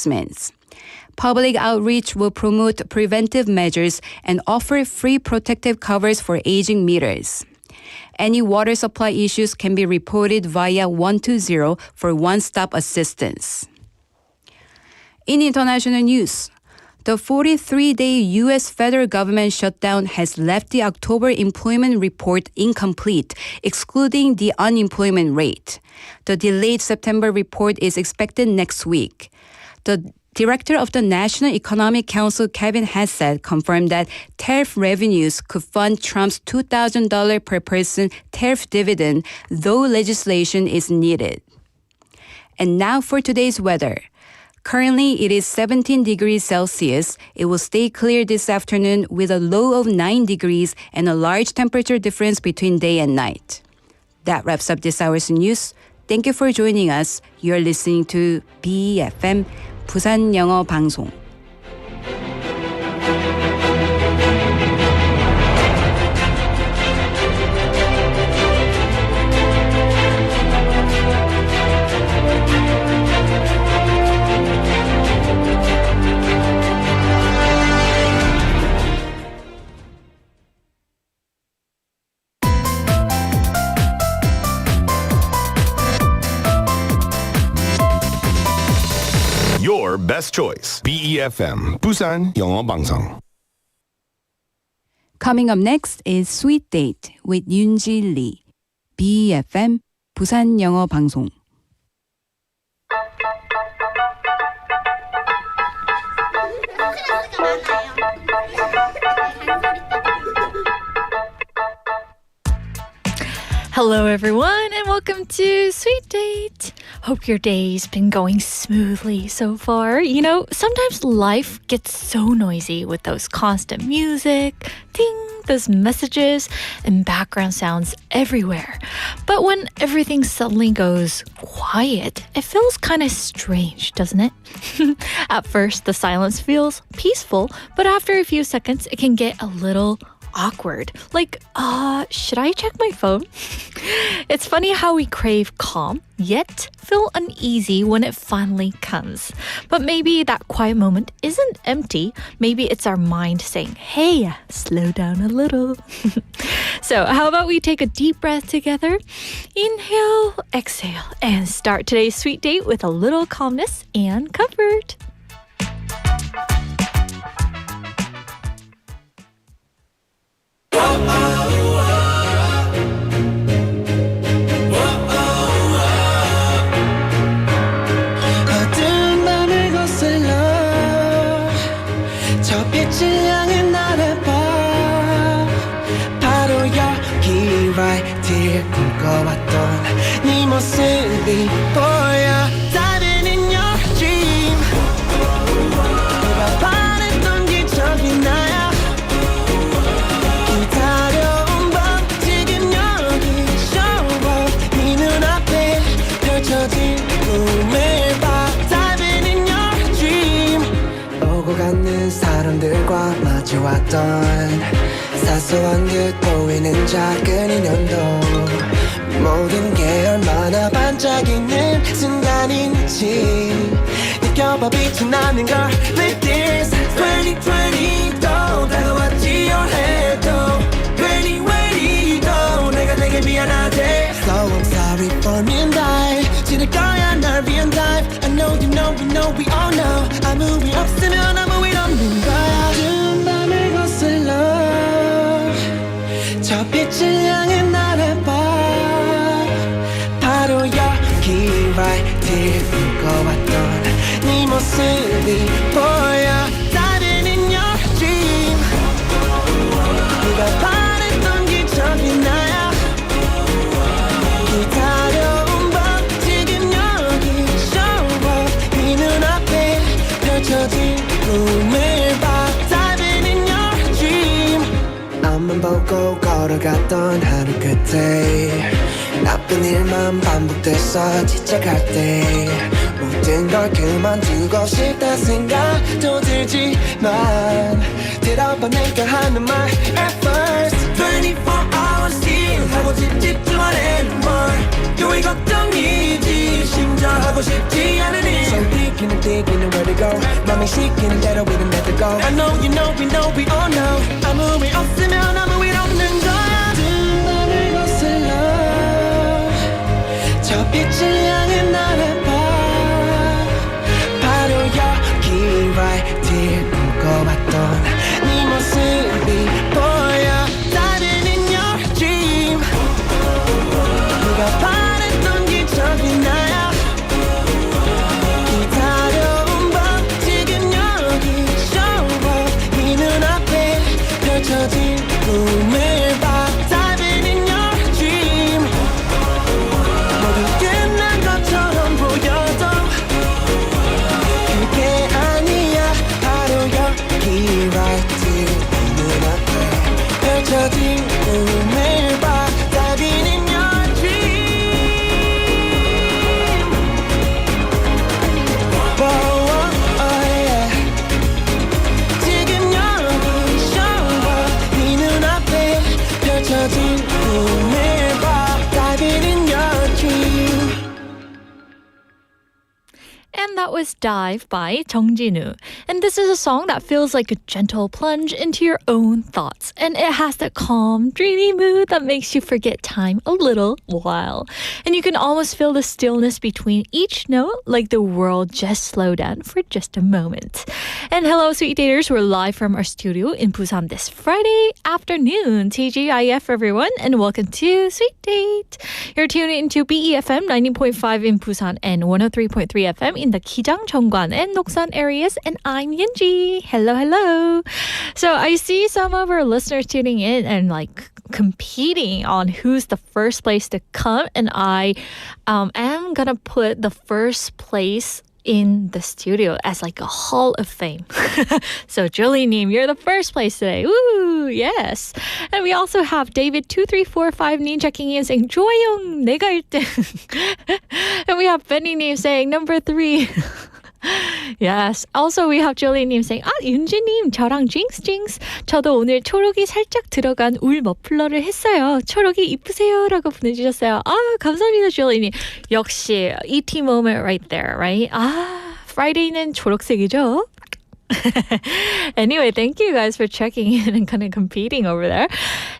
endorsements. Public outreach will promote preventive measures and offer free protective covers for aging meters. Any water supply issues can be reported via 120 for one-stop assistance. In international news, the 43-day U.S. federal government shutdown has left the October employment report incomplete, excluding the unemployment rate. The delayed September report is expected next week. The Director of the National Economic Council, Kevin Hassett, confirmed that tariff revenues could fund Trump's $2,000 per person tariff dividend, though legislation is needed. And now for today's weather. Currently, it is 17 degrees Celsius. It will stay clear this afternoon with a low of 9 degrees and a large temperature difference between day and night. That wraps up this hour's news. Thank you for joining us. You're listening to BFM, 부산 영어 방송. Your best choice. BEFM, 부산 영어 방송. Coming up next is Sweet Date with Yoonji Lee. BFM, 부산 영어 방송. Hello everyone and welcome to Sweet Date. Hope your day's been going smoothly so far. You know, sometimes life gets so noisy with those constant music, ding, those messages, and background sounds everywhere. But when everything suddenly goes quiet, it feels kind of strange, doesn't it? At first, the silence feels peaceful, but after a few seconds, it can get a little awkward. Like, should I check my phone? It's funny how we crave calm, yet feel uneasy when it finally comes. But maybe that quiet moment isn't empty. Maybe it's our mind saying, hey, slow down a little. So how about we take a deep breath together? Inhale, exhale, and start today's sweet date with a little calmness and comfort. 어두운 밤을 거슬러 저 빛을 향해 날아봐 바로 여기 right here 꿈꿔왔던 네 모습이 보여 Diving in your dream 네가 바랬던 기적이 나야 기다려온 밤 지금 여기 show up 네 눈앞에 펼쳐진 꿈을 봐 Diving in your dream 오고 가는 사람들과 마주왔던 사소한 듯 보이는 작은 인연도 모든 게 얼마나 반짝이는 순간인지 느껴봐 빛이 나는 걸 With this 2020도 다가왔지 your head도 2020도 내가 되게 미안하대 So I'm sorry for me and I 지낼 거야 날 위한 dive I know you know we know we all know 아무 일 없으면 아무 일 없는 거야 어두운 밤을 거슬러 저 빛을 향해 날아봐 바로 여기 right here 꿈꿔왔던 네 모습이 보여 Diving in your dream 네가 바랬던 기적이 나야 기다려온 밤 지금 여기 show up 네 눈앞에 펼쳐진 꿈을 봐 Diving in your dream 앞만 보고 걸어갔던 하루 끝에 나쁜 일만 반복돼서 지쳐갈 때 모든 걸 그만두고 싶다 생각도 들지만 들어봐 내가 하는 말 At first 24 hours till 하고 집중하는 뭘 교회 걱정이지 심장 하고 싶지 않으니 So thinking where to go 맘이 시키는 대로 we don't let it go I know you know we know we all know 아무 일 없으면 아무 일 없는 거야 두 밤을 거슬러 저 빛을 향해 날아봐 바로 여기 right here 꿈꿔왔던 네 모습이 보여 Diving in your dream 네가 바랬던 기적이 나야 기다려온 밤 지금 여기 show up 네 눈앞에 펼쳐진 꿈을 봐 Diving in your dream 모두 끝난 것처럼 보여도 그게 아니야 바로 여기 right here 네 눈앞에 펼쳐진 꿈을 봐 Diving in your dream oh, yeah. 지금 여기 show up 네 눈앞에 펼쳐진 꿈을 봐 Diving in your dream And that was Dive by 정진우. And this is a song that feels like a gentle plunge into your own thoughts. And it has that calm, dreamy mood that makes you forget time a little while. And you can almost feel the stillness between each note, like the world just slowed down for just a moment. And hello, Sweet Daters. We're live from our studio in Busan this Friday afternoon. TGIF, everyone, and welcome to Sweet Date. You're tuning into BEFM 90.5 in Busan and 103.3 FM in the Kijang, Cheongwan, and Noksan areas. And I'm Yunji. Hello, hello. So I see some of our listeners tuning in and like competing on who's the first place to come. And I am going to put the first place in the studio as like a hall of fame. So Jolie님, you're the first place today. Woo, yes. And we also have David2345님 checking in saying 조용, 내가 1등. And we have Benny님 saying number 3. Yes. Also, we have Jolie님 saying, 윤지님, 저랑 징스. 저도 오늘 초록이 살짝 들어간 울 머플러를 했어요. 초록이 이쁘세요. 라고 보내주셨어요. 감사합니다, Jolie님. 역시, ET moment right there, right? Friday는 초록색이죠? Anyway, thank you guys for checking in and kind of competing over there.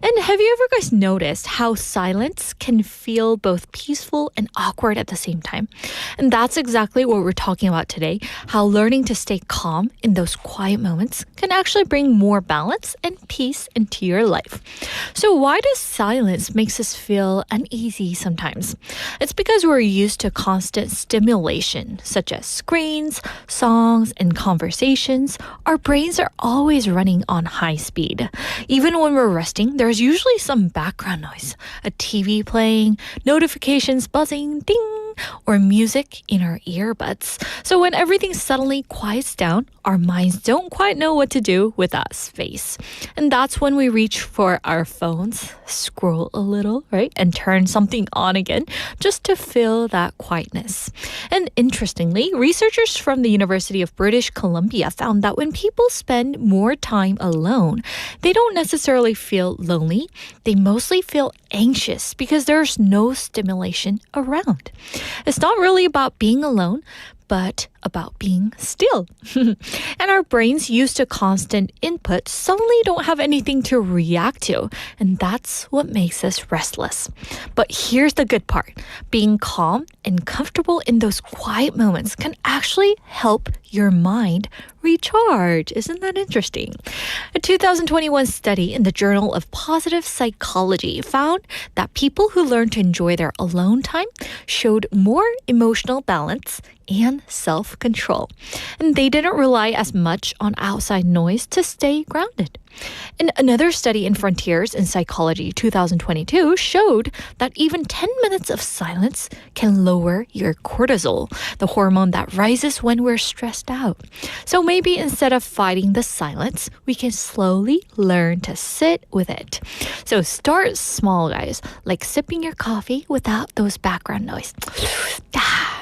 And have you ever guys noticed how silence can feel both peaceful and awkward at the same time? And that's exactly what we're talking about today, how learning to stay calm in those quiet moments can actually bring more balance and peace into your life. So why does silence makes us feel uneasy sometimes? It's because we're used to constant stimulation, such as screens, songs, and conversations. Our brains are always running on high speed. Even when we're resting, there's usually some background noise, a TV playing, notifications buzzing, ding, or music in our earbuds. So when everything suddenly quiets down, our minds don't quite know what to do with that space. And that's when we reach for our phones, scroll a little, right? And turn something on again just to fill that quietness. And interestingly, researchers from the University of British Columbia found that when people spend more time alone, they don't necessarily feel lonely. They mostly feel anxious because there's no stimulation around. It's not really about being alone, but about being still. And our brains used to constant input suddenly don't have anything to react to. And that's what makes us restless. But here's the good part. Being calm and comfortable in those quiet moments can actually help your mind recharge. Isn't that interesting? A 2021 study in the Journal of Positive Psychology found that people who learned to enjoy their alone time showed more emotional balance and self-control. And they didn't rely as much on outside noise to stay grounded. And another study in Frontiers in Psychology 2022 showed that even 10 minutes of silence can lower your cortisol, the hormone that rises when we're stressed out. So maybe instead of fighting the silence, we can slowly learn to sit with it. So start small, guys, like sipping your coffee without those background noise.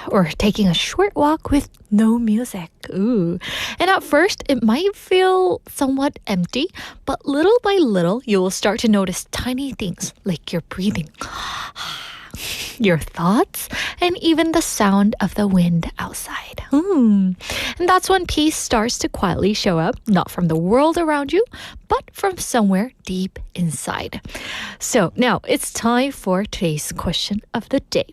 or taking a short walk with no music. Ooh. And at first, it might feel somewhat empty, but little by little, you will start to notice tiny things like your breathing, your thoughts, and even the sound of the wind outside. And that's when peace starts to quietly show up, not from the world around you, but from somewhere deep inside. So now it's time for today's question of the day.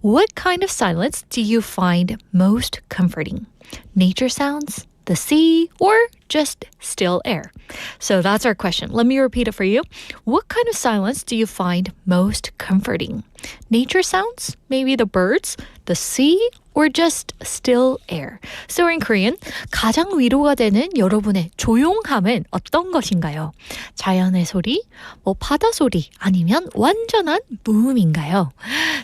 What kind of silence do you find most comforting? Nature sounds, the sea, or just still air? So that's our question. Let me repeat it for you. What kind of silence do you find most comforting? Nature sounds, maybe the birds, the sea, or just still air? So in Korean, 가장 위로가 되는 여러분의 조용함은 어떤 것인가요? 자연의 소리, 바다 소리, 아니면 완전한 무음인가요?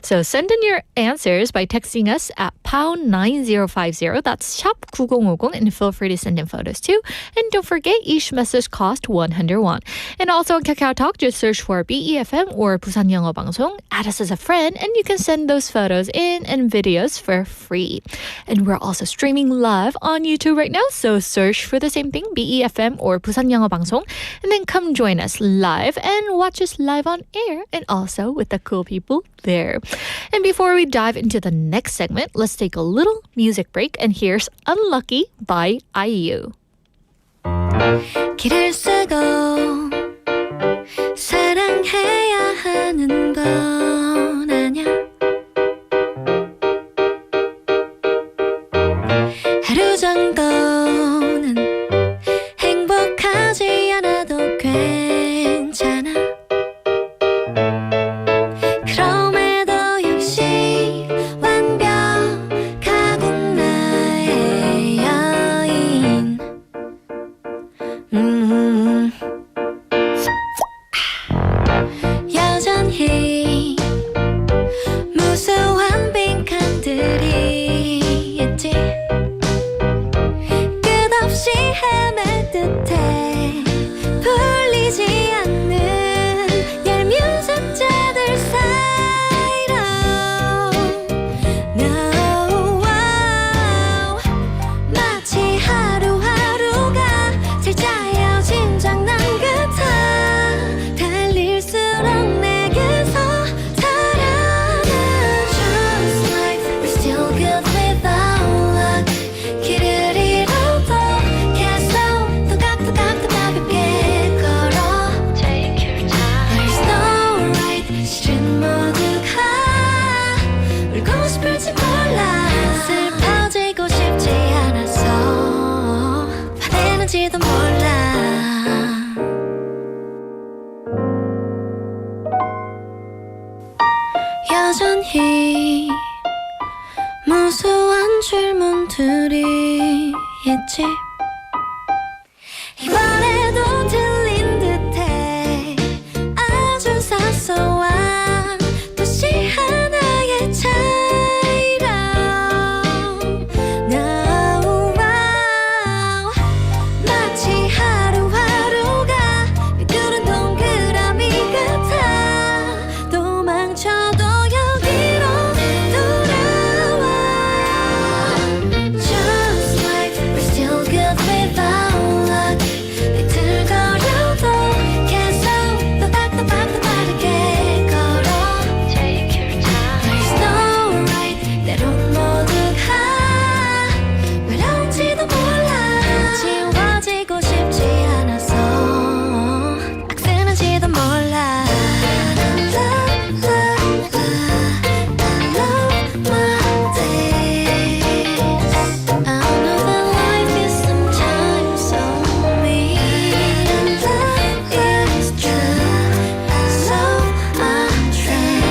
So send in your answers by texting us at pound 9050. That's 샵 9050, and feel free to send in photos too. And don't forget, each message costs 100 won. And also on KakaoTalk, just search for BEFM or 부산 영어 방송, add us as a friend, and you can send those photos in and videos for free. And we're also streaming live on YouTube right now, so search for the same thing, BEFM or 부산 영어 방송, and then come join us live and watch us live on air and also with the cool people there. And before we dive into the next segment, let's take a little music break, and here's Unlucky by IU. 길을 쓰고 사랑해야 하는 건 아냐 하루 정도는 행복하지 않아도 괜찮아 그럼에도 역시 완벽하군 나의 여인 여전히 무수한 빈칸들이 있지 끝없이 헤맬 듯해 풀리지 않는 얄미운 숫자들 사이로 No, wow. 마치 하루하루가 살짝여 짐작난 같아 달릴수록 내게서 살아나 Just like we're still good without luck 길을 잃어도 계속 또각또각 또 가볍게 걸어 Take your time There's no right 실은 모두가 울고 싶을지 몰라 슬퍼지고 싶지 않아서 화내는지도 몰라 여전히 무수한 질문들이 있지 이번에도 들린 듯해 아주 사소한 도시 하나의 차이로 No, wow. 마치 하루하루가 비뚤은 동그라미 같아 도망쳐도 여기로 돌아와 Just like we're still good without luck 비틀거려도 계속 또박또박 또 빠르게 걸어 Take your time There's no right 때론 모두가 외로운지도 몰라 지워지고 싶지 않아서 악쓰는지도 몰라 Love, love, love, I love my days I know that life is sometimes so mean and love is true so untrained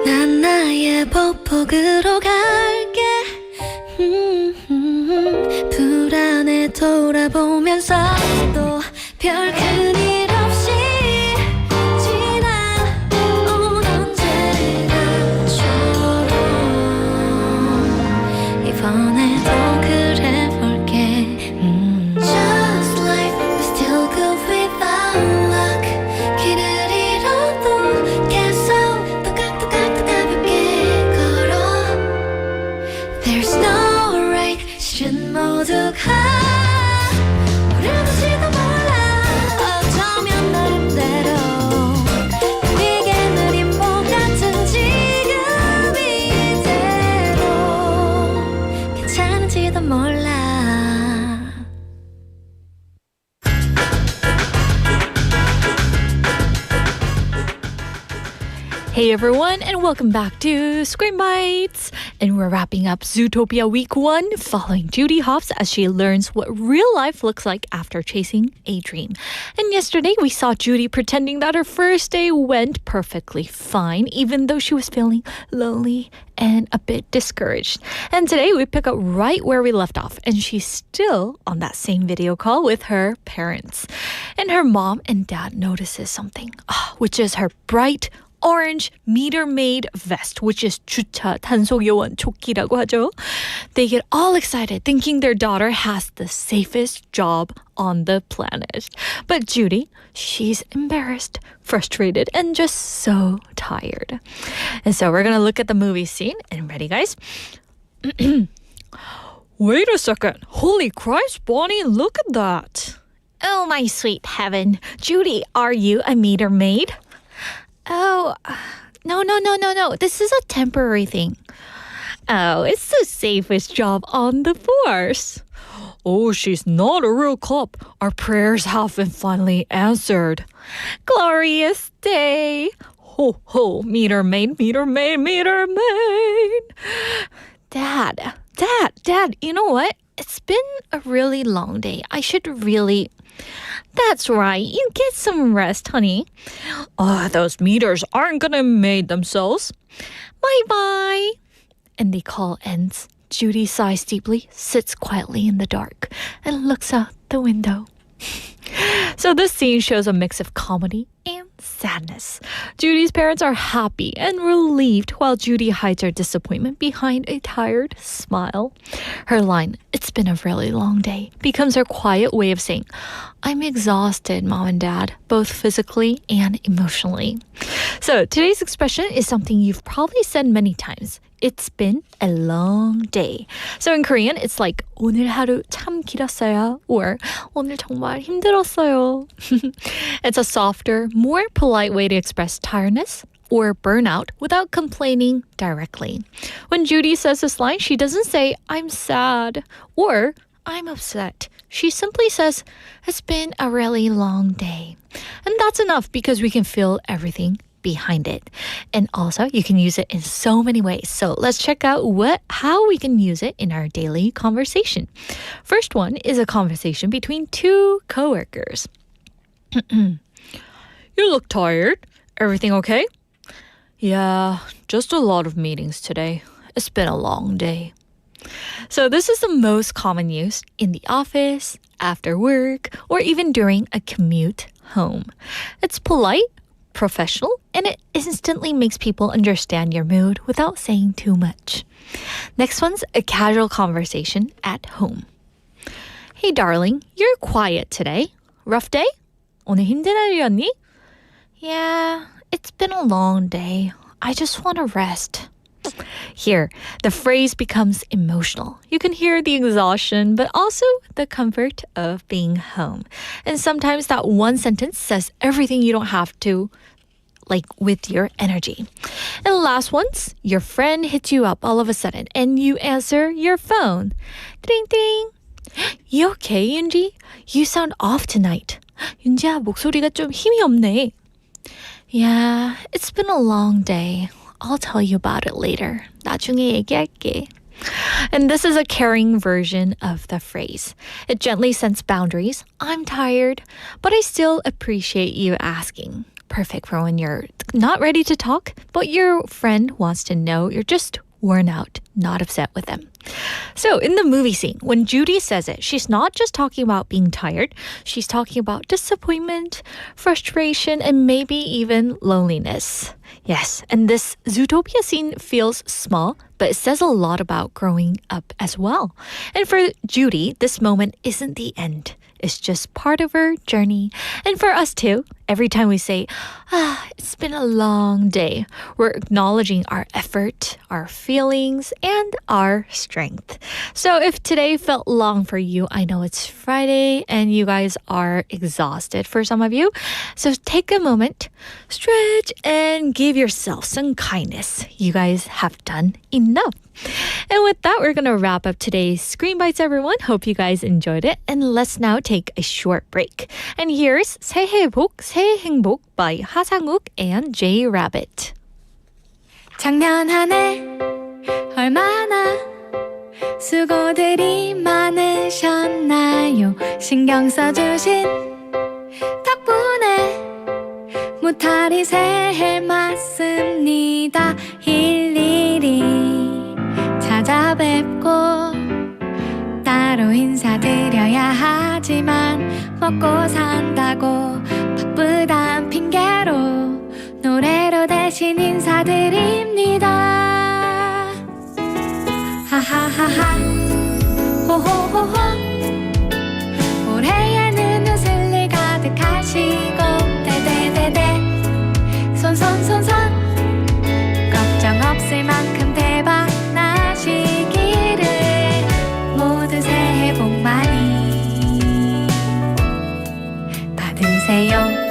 난 나의 보폭으로 갈게 불안해 돌아보면서도 별 큰일 없이 지나온 언제나처럼 이번에도 그래볼게 Just like we're still good without luck 길을 잃어도 몰라. Hey everyone, and welcome back to Screen Bites. And we're wrapping up Zootopia Week 1, following Judy Hopps as she learns what real life looks like after chasing a dream. And yesterday we saw Judy pretending that her first day went perfectly fine, even though she was feeling lonely and a bit discouraged. And today we pick up right where we left off, and she's still on that same video call with her parents. And her mom and dad notices something, which is her bright orange meter-made vest, which is 주차 단속 요원 조끼라고 하죠. They get all excited, thinking their daughter has the safest job on the planet. But Judy, she's embarrassed, frustrated, and just so tired. And so we're gonna look at the movie scene. And ready, guys? Wait a second. Holy Christ, Bonnie, look at that. Oh, my sweet heaven. Judy, are you a meter maid? Oh, no. This is a temporary thing. Oh, it's the safest job on the force. Oh, she's not a real cop. Our prayers have been finally answered. Glorious day. Ho, ho, meter maid, meter maid, meter maid. Dad, you know what? It's been a really long day. I should really... That's right. You get some rest, honey. Oh, those meters aren't gonna maid themselves. Bye-bye. And the call ends. Judy sighs deeply, sits quietly in the dark, and looks out the window. So this scene shows a mix of comedy and sadness. Judy's parents are happy and relieved while Judy hides her disappointment behind a tired smile. Her line, "It's been a really long day," becomes her quiet way of saying, "I'm exhausted, Mom and Dad, both physically and emotionally." So today's expression is something you've probably said many times. It's been a long day. So in Korean, it's like 오늘 하루 참 길었어요, or 오늘 정말 힘들었어요. It's a softer, more polite way to express tiredness or burnout without complaining directly. When Judy says this line, she doesn't say, "I'm sad," or "I'm upset." She simply says, "It's been a really long day." And that's enough because we can feel everything behind it. And also, you can use it in so many ways. So let's check out how we can use it in our daily conversation. First one is a conversation between two coworkers. You look tired. Everything okay? Yeah, just a lot of meetings today. It's been a long day. So this is the most common use in the office, after work, or even during a commute home. It's polite, professional, and it instantly makes people understand your mood without saying too much. Next one's a casual conversation at home. Hey darling, you're quiet today. Rough day? 오늘 힘든 날이었니? Yeah, it's been a long day. I just want to rest. Here, the phrase becomes emotional. You can hear the exhaustion, but also the comfort of being home. And sometimes that one sentence says everything you don't have to, like with your energy. And the last one's, your friend hits you up all of a sudden and you answer your phone. Ding ding. You okay, Yunji? You sound off tonight. 윤지야, 목소리가 좀 힘이 없네. Yeah, it's been a long day. I'll tell you about it later. 나중에 얘기할게. And this is a caring version of the phrase. It gently sets boundaries. I'm tired, but I still appreciate you asking. Perfect for when you're not ready to talk, but your friend wants to know you're just worn out, not upset with them. So in the movie scene, when Judy says it, she's not just talking about being tired. She's talking about disappointment, frustration, and maybe even loneliness. Yes, and this Zootopia scene feels small, but it says a lot about growing up as well. And for Judy, this moment isn't the end. It's just part of her journey. And for us too, every time we say, It's been a long day. We're acknowledging our effort, our feelings, and our strength. So if today felt long for you, I know it's Friday and you guys are exhausted for some of you. So take a moment, stretch, and give yourself some kindness. You guys have done enough. And with that, we're going to wrap up today's Screen Bites, everyone. Hope you guys enjoyed it. And let's now take a short break. And here's 새해 복, 새해 행복 by 하상욱 and J Rabbit. 작년 한 해 얼마나 수고들이 많으셨나요? 신경 써주신 덕분에 무탈이 새해 맞습니다. 일일이 찾아뵙고 따로 인사드려야 하지만 먹고 산다고 바쁘단 핑계로 노래로 대신 인사드립니다. 하하하하 호호호호 올해에는 웃을 일 가득하시고 대대대대 손손손손 걱정 없을 만큼 대박 나시기를 모두 새해 복 많이 받으세요.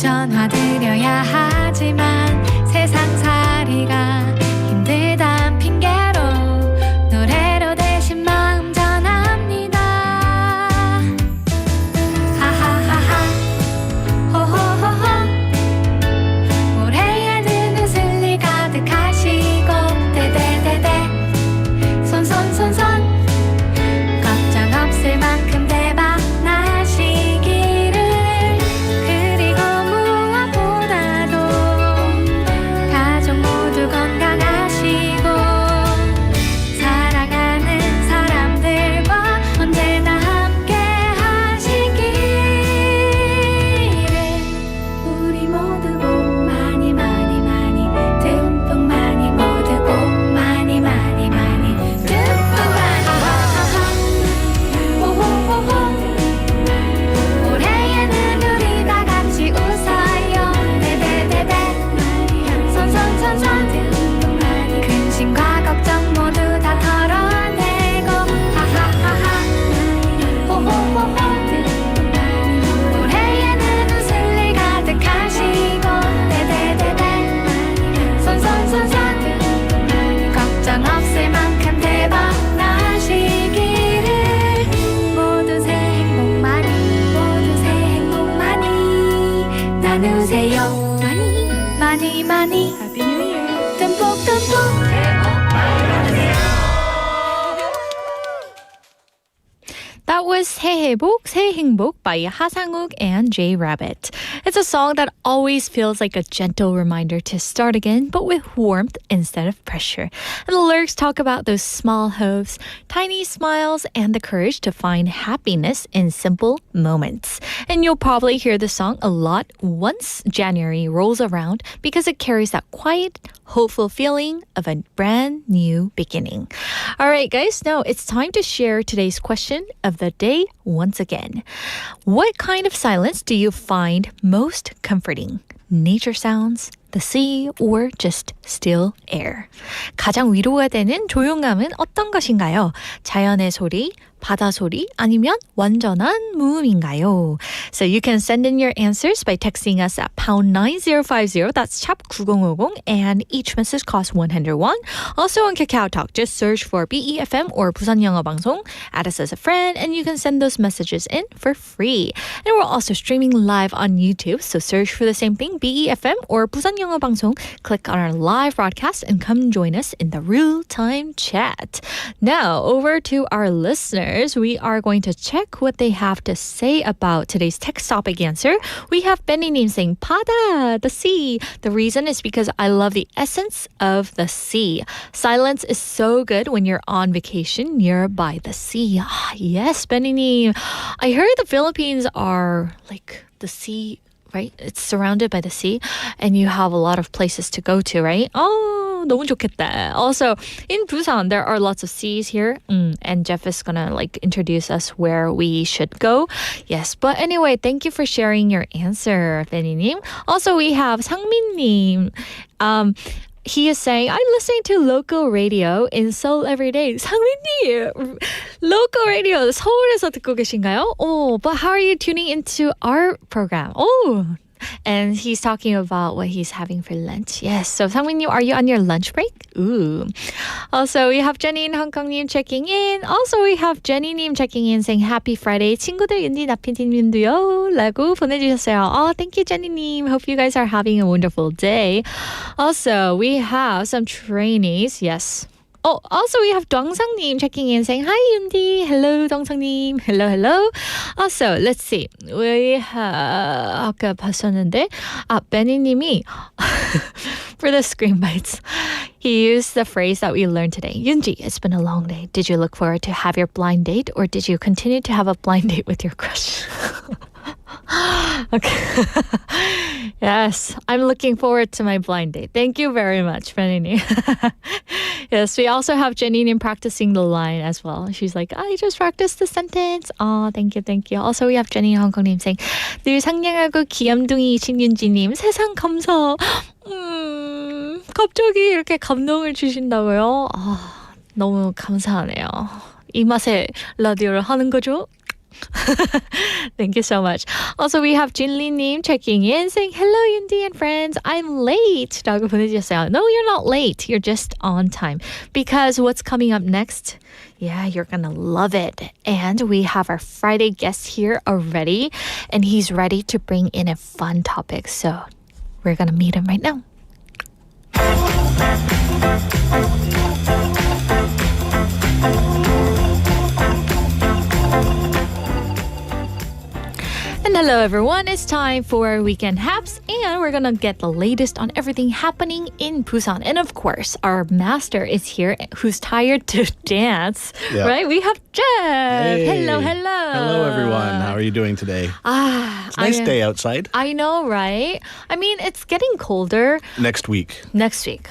전화드려야 하지만 세상살이가 힘들단 핑계로 노래로 대신 마음 전합니다. 하하하하 호호호호 올해에는 웃을 일 가득하시고 대대대대 손손손손 걱정 없을 만큼 대박 나시기를 그리고 건강하시고 사랑하는 사람들과 언제나 함께 하시기를 우리 모두 복 많이 많이 많이 듬뿍 많이 모두 복 많이 많이 많이 듬뿍 많이 호호호호 올해에는 우리 다 같이 웃어요 대대대대 손손손손 근심과 걱정 모두 다 털어내고 하하하하 호호호호 올해에는 웃을 일 가득하시고 대대대대 손손손손 걱정 없을 만큼 대박 나시기를 모두 새해 행복 많이 모두 새해 행복 많이 나누세요 많이 많이 Happy New Year 듬뿍 That was 새해 복, 새해 행복 by 하상욱 and J Rabbit. It's a song that always feels like a gentle reminder to start again, but with warmth instead of pressure. And the lyrics talk about those small hopes, tiny smiles, and the courage to find happiness in simple moments. And you'll probably hear the song a lot once January rolls around because it carries that quiet, hopeful feeling of a brand new beginning. All right, guys, now it's time to share today's question of the day once again. What kind of silence do you find most comforting? Nature sounds, the sea, or just still air? 가장 위로가 되는 조용함은 어떤 것인가요? 자연의 소리, 바다 소리, 아니면 완전한 무음인가요? So you can send in your answers by texting us at pound 9050. That's 샵 9050, and each message costs 101. Also on KakaoTalk, just search for BEFM or 부산 영어 방송. Add us as a friend, and you can send those messages in for free. And we're also streaming live on YouTube, so search for the same thing, BEFM or 부산 영어 방송. Click on our live broadcast and come join us in the real-time chat. Now over to our listeners. listeners, we are going to check what they have to say about today's text topic answer. We have Benny님 saying 바다, the sea. The reason is because I love the essence of the sea. Silence is so good when you're on vacation nearby the sea. Ah, yes, Benny님. I heard the Philippines are like the sea, right? It's surrounded by the sea and you have a lot of places to go to, right? Oh, 너무 좋겠다. Also, in Busan, there are lots of seas here. And Jeff is gonna like introduce us where we should go. Yes, but anyway, thank you for sharing your answer, Benny님. Also, we have 상민님. He is saying, I'm listening to local radio in Seoul every day. 상민님, local radio, 서울에서 듣고 계신가요? Oh, but how are you tuning into our program? Oh, and he's talking about what he's having for lunch. Yes, so 상민님, are you on your lunch break? Ooh. Also, we have Jenny in Hong Kong님 checking in. Also, we have Jenny님 checking in saying, Happy Friday. 친구들 윤디 나피디님도요. 라고 보내주셨어요. Oh, thank you, Jenny님. Hope you guys are having a wonderful day. Also, we have some trainees. Yes. Oh, also we have Dong상님 checking in saying, Hi, Yundi. Hello, Dong상님. Hello, hello. Also, let's see. We have, 아까 봤었는데, Benny님이, for the screen bites, he used the phrase that we learned today. Yunji, it's been a long day. Did you look forward to have your blind date or did you continue to have a blind date with your crush? Okay. Yes, I'm looking forward to my blind date. Thank you very much, Benny. Yes, we also have Jenny practicing the line as well. She's like, I just practiced the sentence. Oh, thank you, thank you. Also, we have Jenny in Hongkong님 saying, 늘 상냥하고 귀염둥이이신 윤지님, 세상 감사. 갑자기 이렇게 감동을 주신다고요? 아, 너무 감사하네요. 이 맛에 라디오를 하는 거죠? Thank you so much. Also, we have Jinli-님 checking in saying, Hello, Yundi and friends. I'm late. 라고 보내주셨어요. No, you're not late. You're just on time. Because what's coming up next? Yeah, you're going to love it. And we have our Friday guest here already. And he's ready to bring in a fun topic. So we're going to meet him right now. And hello everyone, it's time for Weekend Haps and we're gonna get the latest on everything happening in Busan. And of course, our master is here who's tired to dance, right? We have Jeff. Hey. Hello, hello. Hello everyone, how are you doing today? It's a nice day outside. I know, right? I mean, it's getting colder. Next week. Next week.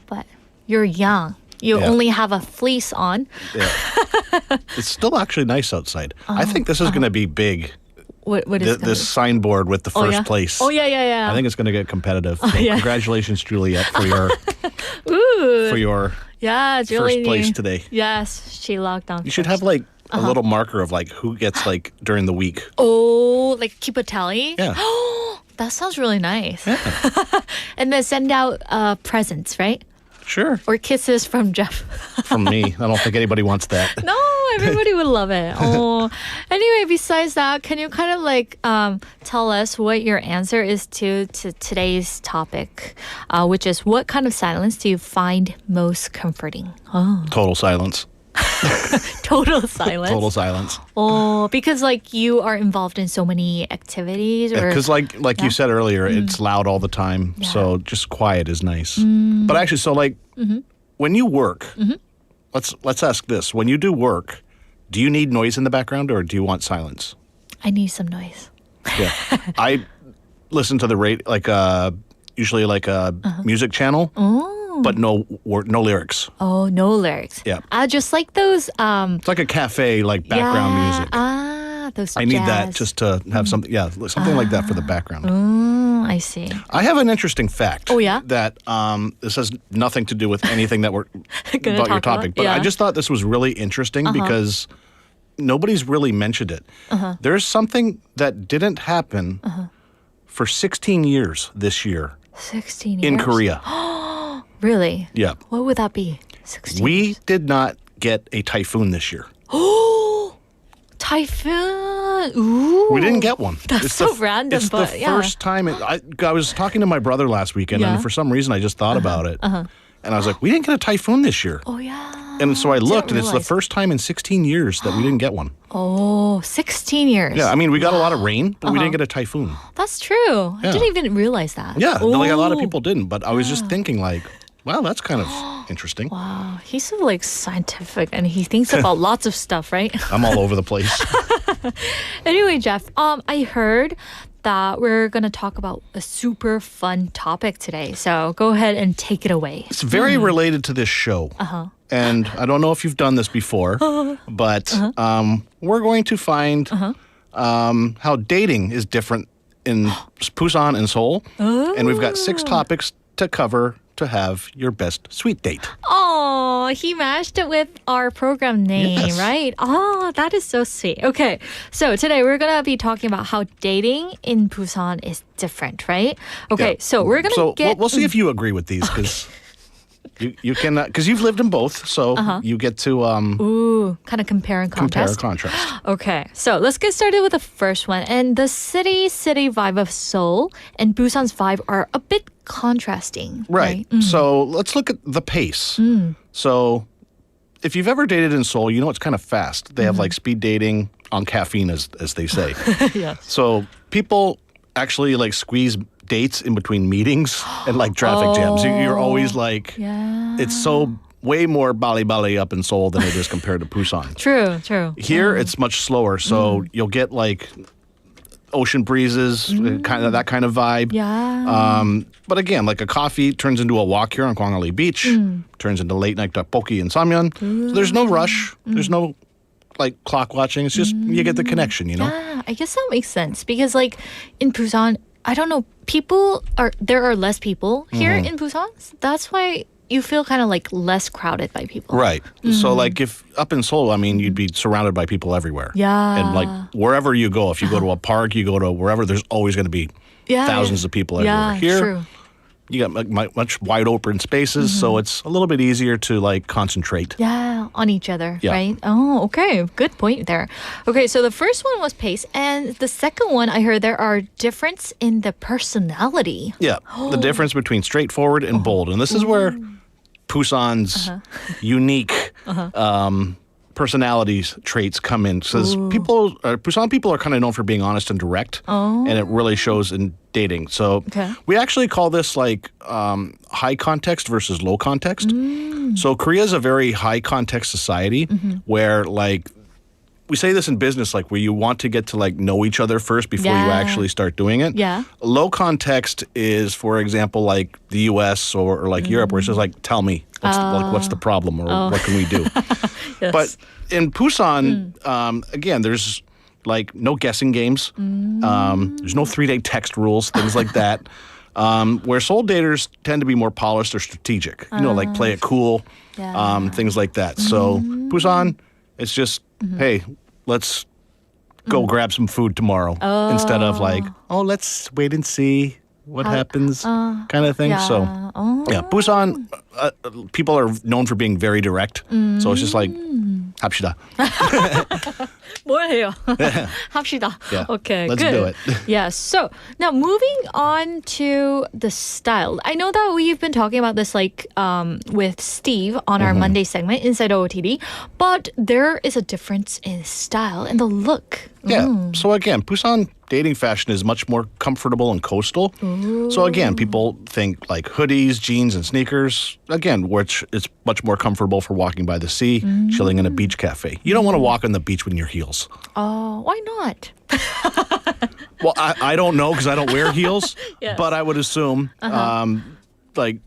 But you're young. You only have a fleece on. Yeah. It's still actually nice outside. I think this is going to be big. What is this signboard with the first place? Oh, yeah. I think it's going to get competitive. So yeah. Congratulations, Juliet, for your first place today. Yes, she logged on. You should have like a little marker of like who gets like during the week. Oh, like keep a tally? Yeah. That sounds really nice. Yeah. And then send out presents, right? Sure. Or kisses from Jeff. From me. I don't think anybody wants that. No, everybody would love it. Oh. Anyway, besides that, can you kind of like tell us what your answer is to today's topic, which is what kind of silence do you find most comforting? Oh. Total silence. Total silence? Total silence. Oh, because like you are involved in so many activities? Because like you said earlier, it's loud all the time. Yeah. So just quiet is nice. But actually, so like when you work, let's ask this. When you do work, do you need noise in the background or do you want silence? I need some noise. Yeah. I listen to the radio, like usually like a music channel. Oh. But no lyrics. Oh, no lyrics. Yeah. Just like those. It's like a cafe, like background music. Those I need that just to have something. Yeah, something like that for the background. I see. I have an interesting fact. Oh yeah. That this has nothing to do with anything that we're about your topic. But yeah. I just thought this was really interesting because nobody's really mentioned it. There's something that didn't happen for 16 years this year. 16 years in Korea. Really? Yeah. What would that be? 16 We years? did not get a typhoon this year. Oh, typhoon. Ooh. We didn't get one. That's so random, It's but the first time. I was talking to my brother last weekend, and for some reason I just thought about it. And I was like, we didn't get a typhoon this year. Oh, yeah. And so I looked, and didn't it's the realize. first time in 16 years that we didn't get one. Oh, 16 years. Yeah, I mean, we got a lot of rain, but we didn't get a typhoon. That's true. I Yeah. didn't even realize that. Yeah, like a lot of Oh. people didn't, but I was just thinking like, wow, that's kind of interesting. Wow, he's so like scientific and he thinks about lots of stuff, right? I'm all over the place. Anyway, Jeff, I heard that we're going to talk about a super fun topic today. So go ahead and take it away. It's very related to this show. And I don't know if you've done this before, but we're going to find how dating is different in Busan and Seoul. And we've got 6 topics to cover to have your best sweet date. Oh, he matched it with our program name, Yes. right? Oh, that is so sweet. Okay, so today we're going to be talking about how dating in Busan is different, right? Okay, Yeah. so we're going to So get... we'll see if you agree with these because you can, because you've lived in both, so you get to Ooh, kind of compare and compare contrast. contrast. Okay, so let's get started with the first one. And the city vibe of Seoul and Busan's vibe are a bit contrasting. Right. So let's look at the pace. So if you've ever dated in Seoul, you know it's kind of fast. They have like speed dating on caffeine, as they say. Yes. So people actually like squeeze dates in between meetings and like traffic jams. You're always like, Yeah. it's so way more bali up in Seoul than it is compared to Busan. True, true. Here, it's much slower, so you'll get like ocean breezes, kind of that kind of vibe. Yeah. But again, like a coffee turns into a walk here on Gwangali Beach, turns into late night tteokbokki in Samyeon. So there's no rush. There's no like clock watching. It's just you get the connection, you know? Yeah, I guess that makes sense because like in Busan, I don't know, there are less people here in Busan. That's why you feel kind of like less crowded by people. Right. So like if up in Seoul, I mean, you'd be surrounded by people everywhere. Yeah. And like wherever you go, if you go to a park, you go to wherever, there's always going to be thousands of people everywhere. Yeah, Here, true. you got much wide open spaces, so it's a little bit easier to like concentrate. Yeah, on each other, Yeah. right? Oh, okay. Good point there. Okay, so the first one was pace, and the second one, I heard there are difference in the personality. Yeah, the difference between straightforward and bold. And this is where Busan's unique personalities traits come in. Because Busan people are kind of known for being honest and direct, and it really shows in dating. So we actually call this like high context versus low context. So Korea is a very high context society where like we say this in business, like where you want to get to like know each other first before you actually start doing it. Yeah. Low context is, for example, like the U.S. or like Europe, where it's just like, tell me, what's the problem or what can we do? Yes. But in Busan, again, there's like no guessing games. There's no 3-day text rules, things like that. Where Seoul daters tend to be more polished or strategic, you know, like play it cool, things like that. So Busan, it's just, hey, let's go grab some food tomorrow instead of like, let's wait and see what happens kind of thing. So, yeah, Busan, people are known for being very direct. So it's just like, 합시다. 뭘 해요? 합시다. Yeah, Okay, let's good. do it. Yeah, so now moving on to the style. I know that we've been talking about this like with Steve on our Monday segment, Inside OOTD, but there is a difference in style and the look. Yeah. So again, Busan dating fashion is much more comfortable and coastal. So again, people think like hoodies, jeans, and sneakers. Again, which is much more comfortable for walking by the sea, chilling in a beach cafe. You don't want to walk on the beach with your heels. Oh, why not? Well, I don't know because I don't wear heels, Yes. but I would assume like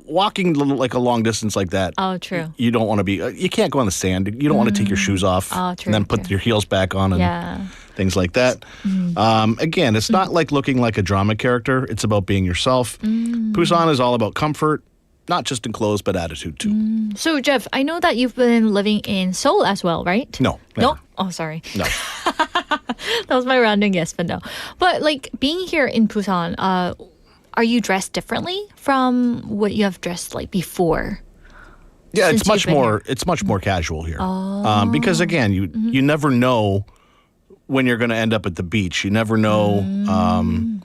walking like a long distance like that. Oh, true. You don't want to be. You can't go on the sand. You don't want to take your shoes off Oh, true, and then put true. your heels back on and Yeah. things like that. Again, it's not like looking like a drama character. It's about being yourself. Busan is all about comfort, not just in clothes, but attitude too. So, Jeff, I know that you've been living in Seoul as well, right? No. No? never. Oh, sorry. No. That was my random yes, but no. But like being here in Busan, are you dressed differently from what you have dressed like before? Yeah, Since it's much you've been more. It's much more casual here. Because again, you never know when you're going to end up at the beach. You never know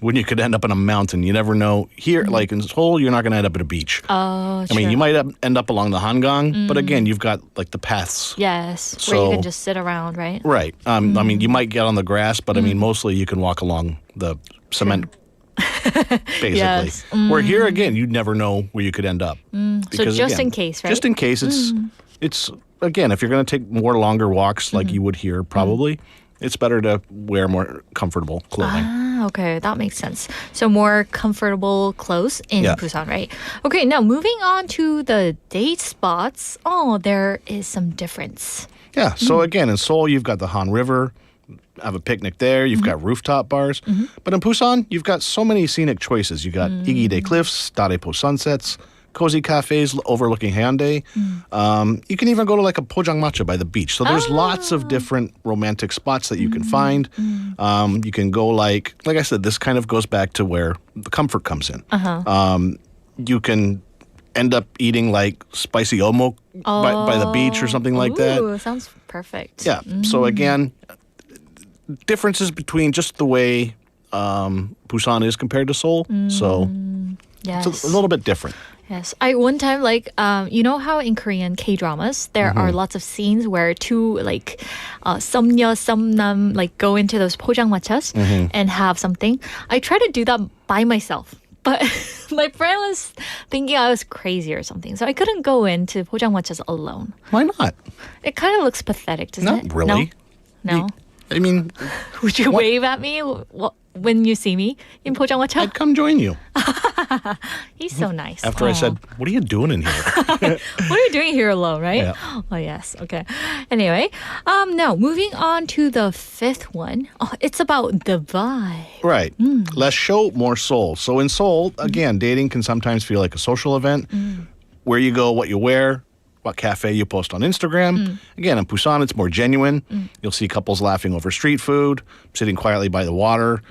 when you could end up on a mountain. You never know. Here, like in Seoul, you're not going to end up at a beach. Oh, I mean, you might end up along the Hangang, but again, you've got like the paths. Yes, where you can just sit around, right? Right. I mean, you might get on the grass, but I mean, mostly you can walk along the cement. Basically, Yes. where here again, you'd never know where you could end up. So just in case, right? Just in case, it's again, if you're going to take longer walks like you would here, probably, it's better to wear more comfortable clothing. Ah, okay, that makes sense. So more comfortable clothes in Yeah. Busan, right? Okay, now moving on to the date spots. Oh, there is some difference. Yeah. So again, in Seoul, you've got the Han River. Have a picnic there. You've got rooftop bars. But in Busan, you've got so many scenic choices. You got Igide Cliffs, Darepo sunsets, cozy cafes overlooking Hyundai. You can even go to like a Pojangmatcha by the beach. So there's lots of different romantic spots that you can find. You can go like I said, this kind of goes back to where the comfort comes in. You can end up eating like spicy omo by the beach or something like that. Ooh, sounds perfect. Yeah. So again, differences between just the way Busan is compared to Seoul. So Yes. it's a little bit different. Yes. I one time you know how in Korean K-dramas there are lots of scenes where two like 썸녀 썸남 like go into those 포장마차s and have something. I try to do that by myself. But my friend was thinking I was crazy or something. So I couldn't go into 포장마차s alone. Why not? It kind of looks pathetic, doesn't it? Not really. No? I mean, Would you wave at me when you see me in 포장마차? I'd come join you. He's so nice. After I said, what are you doing in here? What are you doing here alone, right? Yeah. Oh, yes. Okay. Anyway, now moving on to the fifth one. Oh, it's about the vibe. Right. Less show, more soul. So in Seoul, again, dating can sometimes feel like a social event. Where you go, what you wear, what cafe you post on Instagram. Again, in Busan, it's more genuine. You'll see couples laughing over street food, sitting quietly by the water.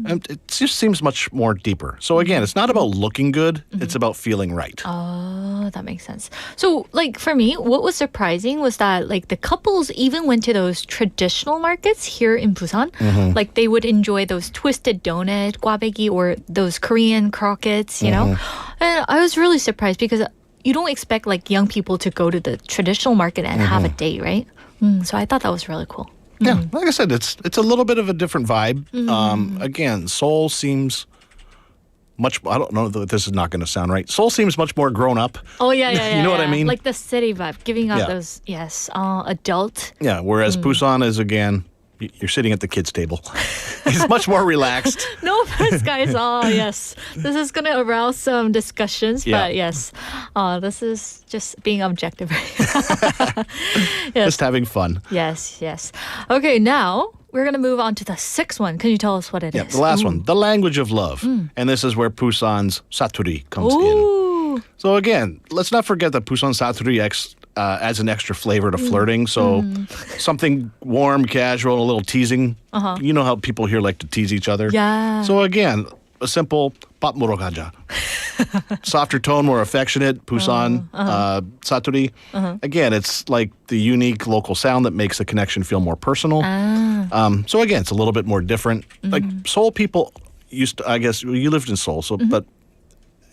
And it just seems much more deeper. So again, it's not about looking good. It's about feeling right. Oh, that makes sense. So, like, for me, what was surprising was that, like, the couples even went to those traditional markets here in Busan. Like, they would enjoy those twisted donut, gwabegi, or those Korean croquettes, you know? And I was really surprised because you don't expect, like, young people to go to the traditional market and have a date, right? So I thought that was really cool. Yeah, like I said, it's a little bit of a different vibe. Again, Seoul seems much. I don't know that this is not going to sound right. Seoul seems much more grown up. Oh, yeah. You know what I mean? Like the city vibe, giving out Yeah. those, adult. Yeah, whereas Busan is, again, you're sitting at the kids' table. It's much more relaxed. No offense, guys. Oh, yes. This is going to arouse some discussions, Yeah. but yes. This is just being objective. Just having fun. Yes. Okay, now we're going to move on to the sixth one. Can you tell us what it is? Yeah, the last one, the language of love. And this is where Busan's Saturi comes in. Ooh. So again, let's not forget that Busan Saturi adds an extra flavor to flirting. So something warm, casual, a little teasing. You know how people here like to tease each other. Yeah. So again, a simple 밥 먹으러 가자. Softer tone, more affectionate. Busan Saturi. Again, it's like the unique local sound that makes the connection feel more personal. So again, it's a little bit more different. Like Seoul people used to, I guess, you lived in Seoul, so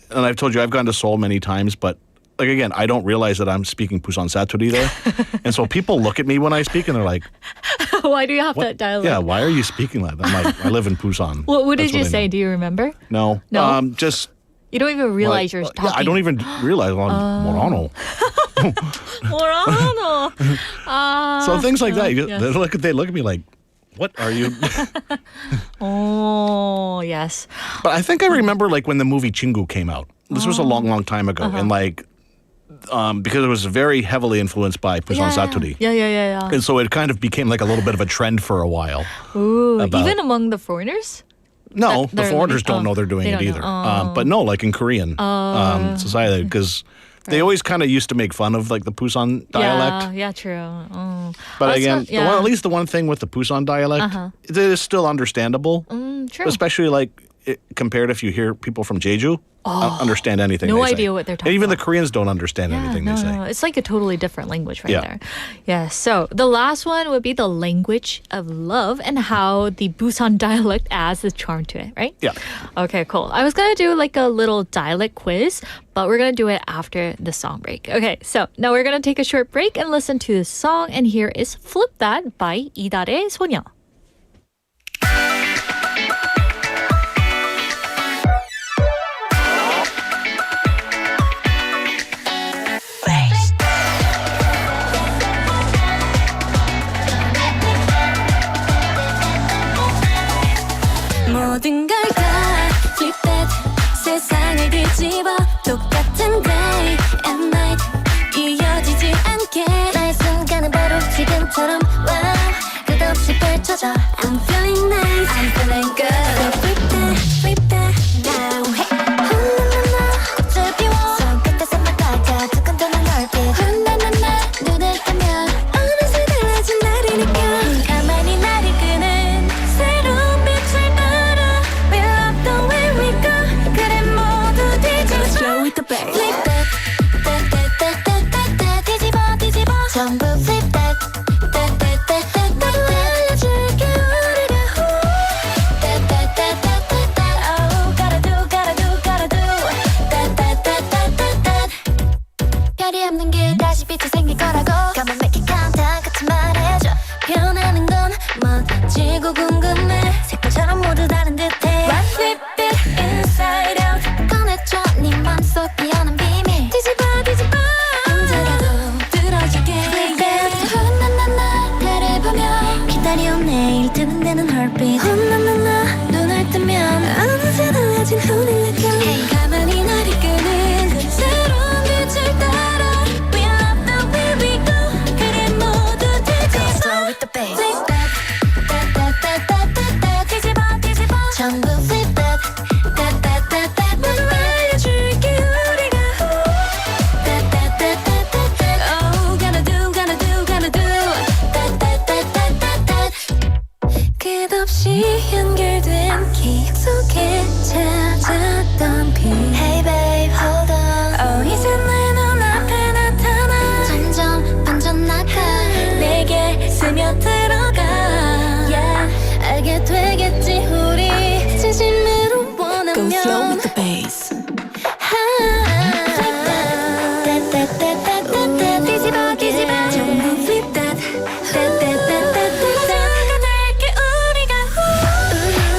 and I've told you I've gone to Seoul many times, but like again, I don't realize that I'm speaking Busan Saturi there. And so people look at me when I speak and they're like, Why do you have that dialogue? yeah, why are you speaking like that? I'm like, I live in Busan. What That's did you they say? know. Do you remember? No. No? Just You don't even realize you're yeah, talking. I don't even realize Morano. Morano. So things like that. yes. They look at me like, what are you? Oh, yes. But I think I remember like when the movie Chingu came out. This was a long time ago. And like, because it was very heavily influenced by Busan Saturi. Yeah. And so it kind of became like a little bit of a trend for a while. Ooh, about- even among the foreigners? No, That the they're foreigners living- don't know they're doing they it don't either. know. But no, like in Korean society, because they always kind of used to make fun of like the Busan dialect. Yeah, true. Oh. But That's again, not- yeah. at least the one thing with the Busan dialect, it is still understandable. True. Especially like compared if you hear people from Jeju, understand anything no they say. idea what they're talking And even about. the Koreans don't understand anything they say. No. It's like a totally different language right Yeah. there. Yeah, so the last one would be the language of love and how the Busan dialect adds the charm to it, right? Yeah. Okay, cool. I was going to do like a little dialect quiz, but we're going to do it after the song break. Okay, so now we're going to take a short break and listen to this song. And here is Flip That by 이달의 소녀. 모든 걸 다 flip that 세상을 뒤집어 똑같은 day and night 이어지지 않게 나의 순간은 바로 지금처럼 wow 끝없이 펼쳐져 I'm feeling nice I'm feeling good So flip that now 훌라라라 꽃을 피워 손끝에서 막아가 두근두근 얼핏 훌라라라 눈을 뜨면 어느새 달라진 나를 느껴 가만히 나를 끄는 새로운 빛을 따라 We love the way we go 그래 모두 뒤집어 Let's go with the bass Flip that 따따따따따따 뒤집어 전부 flip that 따따따따따따 나도 알려줄게 우리가 따따따따따따 Oh gotta do 따따따따따따 별이 없는 게 다시 빛이 생길 거라고 Come on make it count 다 같이 말해줘 변하는 건 멋지고 궁금해 색깔처럼 모두 다른 듯해 One flip it inside out 꺼내줘 네 맘속 피어난 비밀 뒤집어 언제라도 들어줄게 Flip it 나나나 달을 보며 기다려온 내일 뜨는 데는 heartbeat 나나나 눈을 뜨면 어느새 달라진 혼을 느껴 Hey 가만히 나를 끄는 새로운 빛을 따라 We love the way we go 그래 모두 뒤집어 Slow with the bass Flip that 따따따따따따 뒤집어 전부 flip that 따따따따따 모두 알려줄게 우리가 따따따따따따 Oh gotta do 따따따따따따 끝없이 연결된 기억 속에 찾았던 빛 Hey babe hold on Oh 이제 나의 눈앞에 나타나 점점 번져나가 내게 스며들어가 Yeah 알게 되겠지 우리 진심으로 원하면 Go slow with the bass 따따따따따따 뒤집어 전부 flip that 따따따따따따 내게 우리가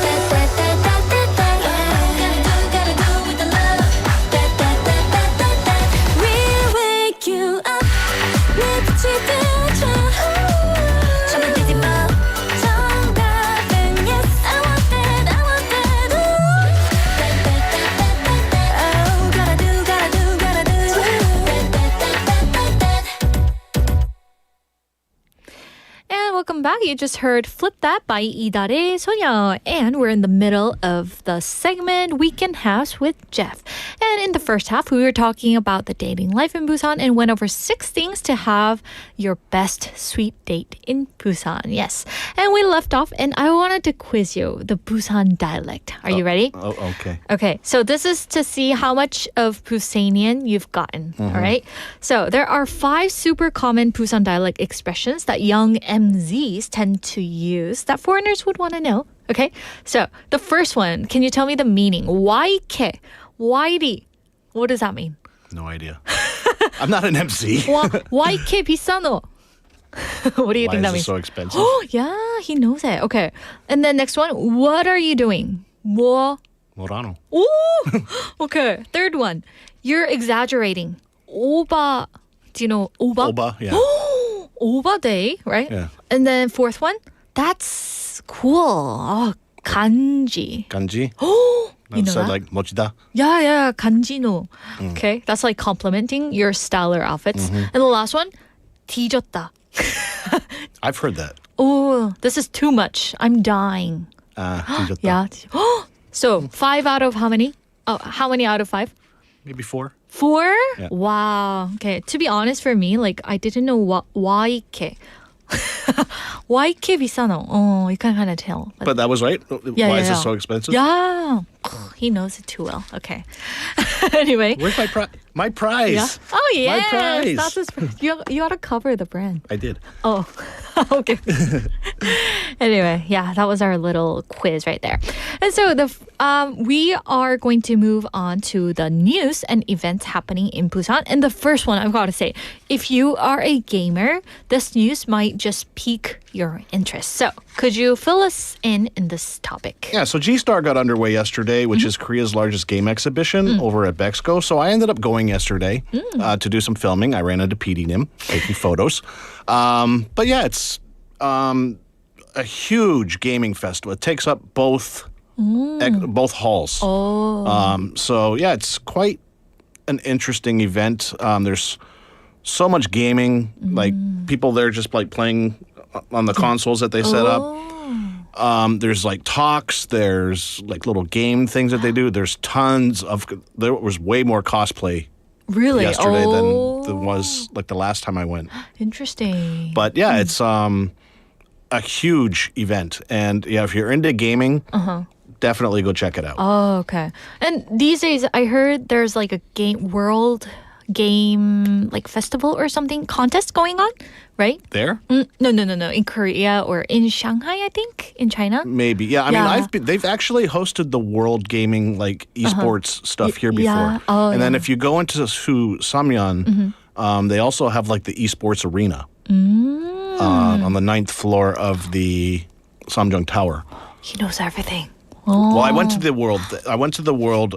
따따따따따따 Gotta do with the love 따따따따따따 We'll wake you up 내 빛이 되어줘 전부 뒤집어 정답은 yes I want that ooh 따따따따따따 Oh gotta do And welcome back. You just heard Flip That by 이달의 소녀. And we're in the middle of the segment Weekend Haps with Jeff. And in the first half, we were talking about the dating life in Busan and went over 6 things to have your best sweet date in Busan. Yes. And we left off and I wanted to quiz you the Busan dialect. Are you ready? Oh, okay. Okay, so this is to see how much of Busanian you've gotten, all right? So there are 5 super common Busan dialect expressions that young MZs tend to use that foreigners would want to know, okay? So the first one, can you tell me the meaning? YK, YD, what does that mean? No idea. I'm not an MC. YK 비싸노. What do you Why think that is it means? so expensive? Oh, yeah, he knows it. Okay. And then next one, what are you doing? 뭐 Morano. Ooh! Okay. Third one. You're exaggerating. Oba. Do you know Oba? Oba, yeah. Oba day, right? Yeah. And then fourth one. That's cool. Oh, kanji. Kanji. You know So that? like mochida. Yeah, kanjino. Okay. That's like complimenting your style or outfits. And the last one. 뒤졌다. I've heard that. Oh, this is too much. I'm dying. 뒤졌다. Yeah. So 5 out of how many? Oh, how many out of 5? Maybe 4. 4? Yeah. Wow. Okay. To be honest, for me, like I didn't know what why Why 이렇게 비싸노? Oh, you can kind of tell. But that was right? Yeah, Why yeah, is yeah. this so expensive? Yeah. He knows it too well. Okay. Anyway. Where's my prize? My prize. Yeah. Oh, yeah. My prize. That's his, you ought to cover the brand. I did. Oh, okay. Anyway, yeah, that was our little quiz right there. And so we are going to move on to the news and events happening in Busan. And the first one, I've got to say, if you are a gamer, this news might just pique your interest. So could you fill us in this topic? Yeah, so G-Star got underway yesterday, which is Korea's largest game exhibition over at Bexco. So I ended up going yesterday to do some filming. I ran into PD Nim, taking photos. But yeah, it's a huge gaming festival. It takes up both halls. Oh. So yeah, it's quite an interesting event. There's so much gaming, like people there just like playing on the consoles that they set up. There's like talks, there's like little game things that they do. There was way more cosplay Really? yesterday than there was like the last time I went. Interesting. But yeah, it's a huge event. And yeah, if you're into gaming, definitely go check it out. Oh, okay. And these days, I heard there's like a world game like festival or something contest going on, right? There? No. In Korea or in Shanghai, I think, in China. Maybe. Yeah, I mean, they've actually hosted the World Gaming like esports stuff here before. Yeah. Oh, and then if you go into Samyeon, they also have like the esports arena on the 9th floor of the Samjeong Tower. He knows everything. Well, I went to the World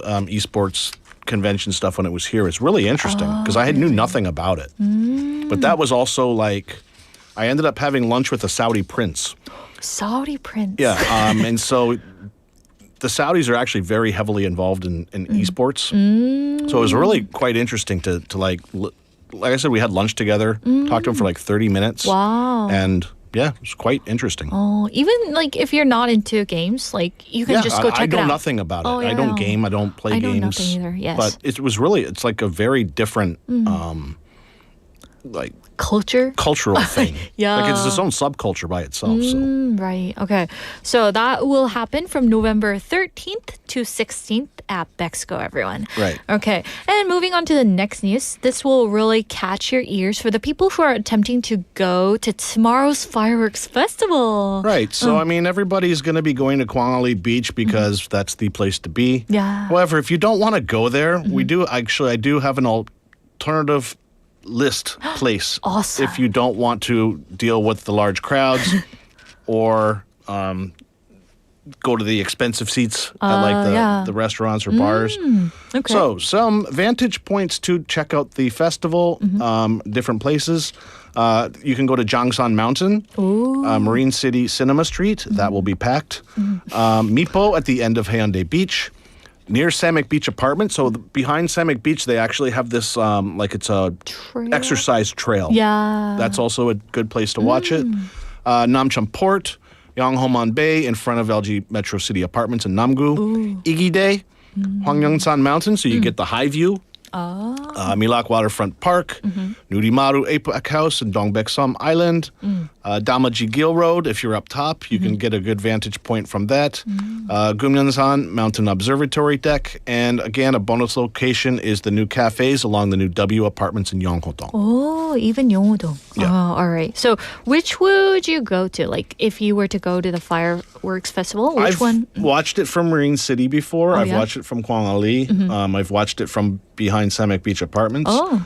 esports convention stuff when it was here. It's really interesting because I knew nothing about it. But that was also like, I ended up having lunch with a Saudi prince. Saudi prince. Yeah, and so the Saudis are actually very heavily involved in esports. So it was really quite interesting to like I said, we had lunch together, talked to him for like 30 minutes. Wow. And yeah, it was quite interesting. Oh, even like if you're not into games, like you can just go check I it out. know nothing about it. Oh, I don't game. I don't play games. I know nothing either. Yes. But it's like a very different like cultural thing. Yeah. Like it's its own subculture by itself. So Right. Okay. So that will happen from November 13th to 16th at Bexco, everyone. Right. Okay. And moving on to the next news. This will really catch your ears for the people who are attempting to go to tomorrow's fireworks festival. Right. So I mean, everybody's going to be going to Kwangali Beach because that's the place to be. Yeah. However, if you don't want to go there, I do have an alternative list place. Awesome. If you don't want to deal with the large crowds or go to the expensive seats at like the restaurants or bars. Okay. So some vantage points to check out the festival, different places. You can go to Jangsan Mountain, Marine City Cinema Street. That will be packed. Mipo at the end of Haeundae Beach. Near Samek Beach Apartment. So behind Samek Beach, they actually have this, like it's a exercise trail. Yeah. That's also a good place to watch it. Namcheon Port, Yonghomon Bay in front of LG Metro City Apartments in Namgu. Igide, Hwangyeongsan Mountain, so you get the high view. Milak Waterfront Park, Nurimaru APEC House in Dongbaeksum Island, Damaji Gil Road. If you're up top, you can get a good vantage point from that. Gumyeonsan Mountain Observatory Deck, and again, a bonus location is the new cafes along the new W Apartments in Yongho-dong. Oh, even Yongho-dong. Yeah. Oh, all right. So which would you go to? Like if you were to go to the fireworks festival, which one? I've watched it from Marine City before. I've yeah? watched it from Kwangali. I've watched it from behind Samek Beach Apartments. Oh.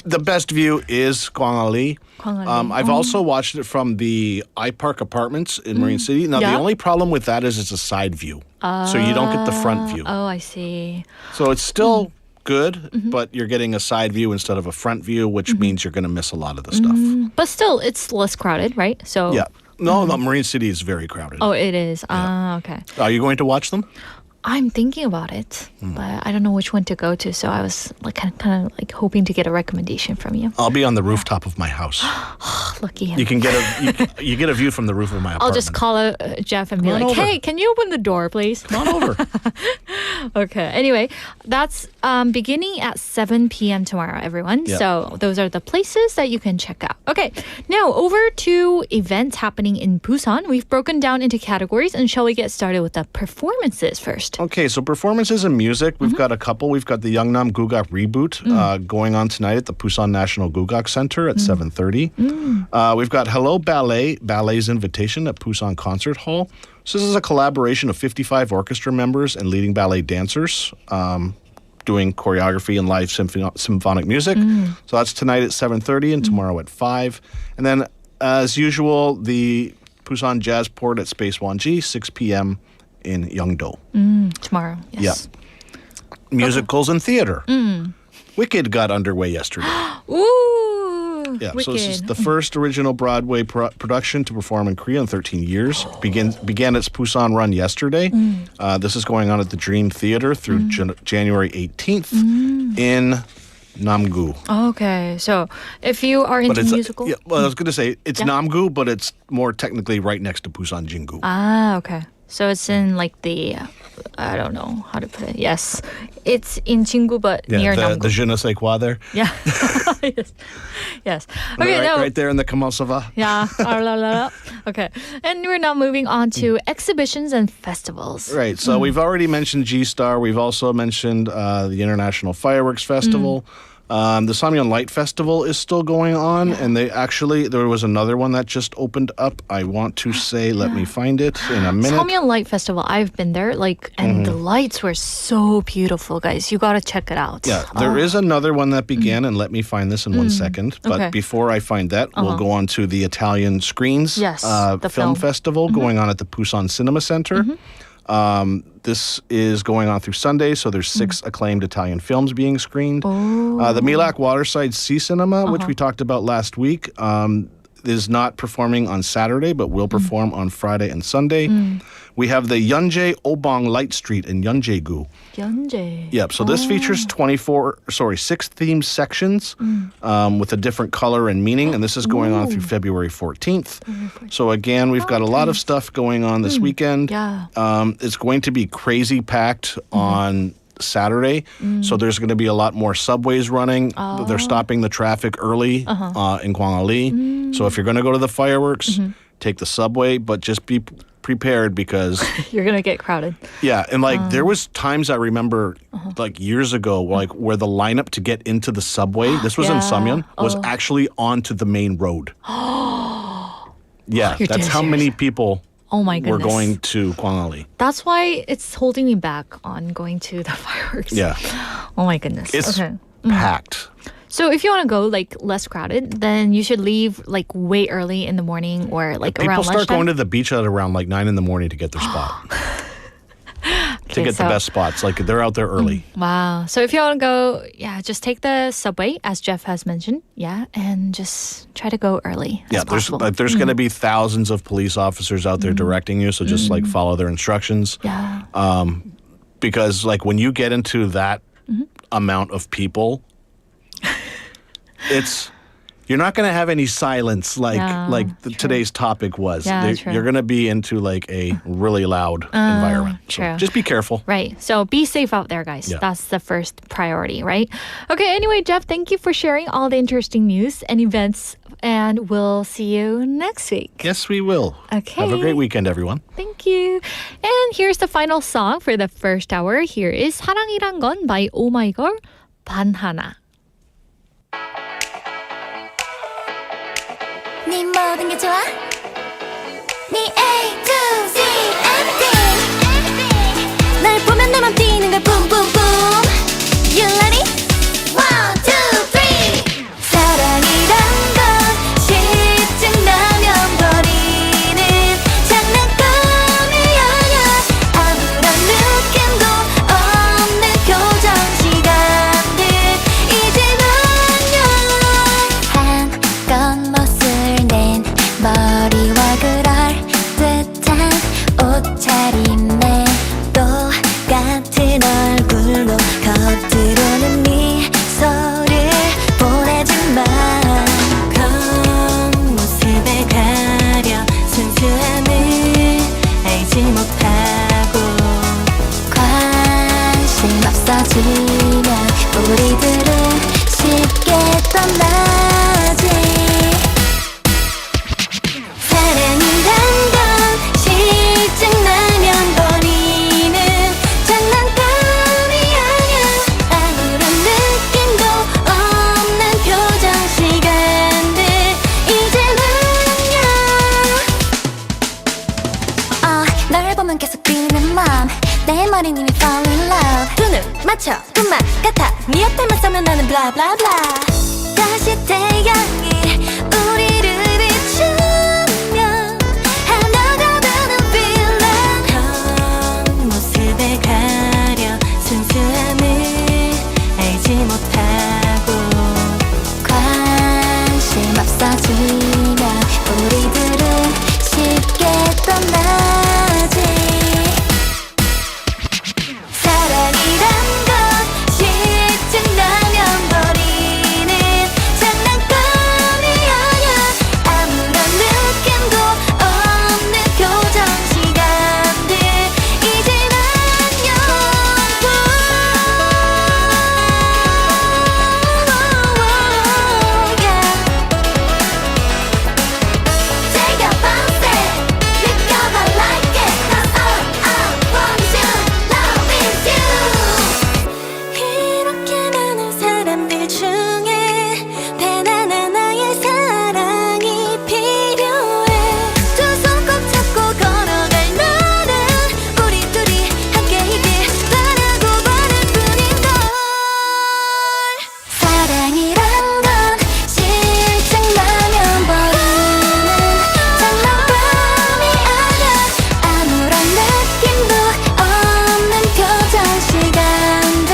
The best view is Kwangali. I've also watched it from the iPark Apartments in Marine City. Now, the only problem with that is it's a side view. So you don't get the front view. Oh, I see. So it's still good, but you're getting a side view instead of a front view, which means you're going to miss a lot of the stuff. But still, it's less crowded, right? So Yeah. No, Marine City is very crowded. Oh, it is. Okay. Are you going to watch them? I'm thinking about it, but I don't know which one to go to. So I was like kind of like hoping to get a recommendation from you. I'll be on the rooftop of my house. Lucky him. You can get you get a view from the roof of my apartment. I'll just call Jeff and be Run like, over. "Hey, can you open the door, please?" Come on over. Okay. Anyway, that's beginning at 7 p.m. tomorrow, everyone. Yep. So those are the places that you can check out. Okay. Now over to events happening in Busan. We've broken down into categories, and shall we get started with the performances first? Okay, so performances and music, we've got a couple. We've got the Yeongnam Gugak reboot going on tonight at the Busan National Gugak Center at 7:30. We've got Hello Ballet, Ballet's Invitation at Busan Concert Hall. So this is a collaboration of 55 orchestra members and leading ballet dancers doing choreography and live symphonic music. So that's tonight at 7:30 and tomorrow at 5. And then, as usual, the Busan Jazz Port at Space 1G, 6 p.m. in Yeongdo. Tomorrow. Yes. Yeah. Musicals and theater. Wicked got underway yesterday. Ooh. Yeah, Wicked. so this is the first original Broadway production to perform in Korea in 13 years. Began its Busan run yesterday. This is going on at the Dream Theater through January 18th in Namgu. Okay. So if you are into musical. Yeah, well, I was going to say it's Namgu, but it's more technically right next to Busan Jingu. Ah, okay. So it's in like the, I don't know how to put it. Yes. It's in Jingu, but near the Namgu. je ne sais quoi there. Yeah. Yes. Yes. Okay. Right there in the Kamalsava. Yeah. Okay. And we're now moving on to exhibitions and festivals. Right. So we've already mentioned G-Star. We've also mentioned the International Fireworks Festival. The Samyeon Light Festival is still going on, and there was another one that just opened up. I want to say, let me find it in a minute. Samyeon Light Festival, I've been there, and the lights were so beautiful, guys. You gotta check it out. Yeah, there is another one that began, and let me find this in 1 second. But Okay. before I find that, we'll go on to the Italian Screens Yes, the film film. festival going on at the Busan Cinema Center. This is going on through Sunday, so there's 6 acclaimed Italian films being screened. The Milak Waterside Sea Cinema, which we talked about last week, is not performing on Saturday, but will perform on Friday and Sunday. We have the Yeonjae Obong Light Street in Yeonjae-gu. Yeonjae. Yep, so this features 6 themed sections with a different color and meaning, and this is going on through February 14th. So again, we've got a lot of stuff going on this weekend. Yeah. It's going to be crazy packed on Saturday, so there's going to be a lot more subways running. They're stopping the traffic early in Gwangali. So if you're going to go to the fireworks, take the subway, but just be prepared because You're gonna get crowded. yeah, and there was times I remember like years ago where the lineup to get into the subway, this was in Yeah. Samyeon, was actually onto the main road. Yeah, You're that's dead how many serious. people Oh my were goodness. going to Gwangali. That's why it's holding me back on going to the fireworks. Yeah, Oh my goodness. it's Okay. packed. So if you want to go less crowded, then you should leave way early in the morning or People around start lunchtime. going to the beach at around 9 in the morning to get their spot. To get the so- best spots. They're out there early. Wow. So if you want to go, just take the subway, as Jeff has mentioned. Yeah. And just try to go early Yeah, as possible. there's going to be thousands of police officers out there directing you, so just follow their instructions. Yeah. Because when you get into that amount of people, you're not going to have any silence today's topic was. Yeah, true. You're going to be into a really loud environment. So true. just be careful. Right. So be safe out there, guys. Yeah. That's the first priority, right? Okay. Anyway, Jeff, thank you for sharing all the interesting news and events. And we'll see you next week. Yes, we will. Okay. Have a great weekend, everyone. Thank you. And here's the final song for the first hour. Here is 사랑이란 건 by Oh My Girl, 반 하나. 네 모든 게 좋아 네 A to Z everything 날 보면 내 맘 뛰는 걸 boom boom boom You ready? 1, 2, 3 사랑이란 건 실증나면 버리는 장난감이야 아무런 느낌도 없는 교정 시간들 이제는요 한건 멋을 낸 머리와 그럴 듯한 옷차림에 똑같은 맞춰 꿈만 같아 네 앞에만 서면 나는 블라블라블라 다시 태양이 우리를 비추면 하나가 되는 feeling 모습에 가려 순수함을 알지 못하고 관심 없어지면 우리들은 쉽게 떠나지 사랑이란 건 실증나면 버리는 장난감이 아냐 아무런 느낌도 없는 교정 시간들 이젠 안녕 Take a bounce it 느껴봐 like it Cause all I want is you Love is you 이렇게 많은 사람들 중에 단 하나 나의 사랑이 필요해 두 손 꼭 잡고 걸어갈 나는 우리 둘이 함께이길 바라고 바랄 뿐인걸 사랑이란 건 실증나면 버리는 장난감이 아냐 아무런 느낌도 없는 표정 시간들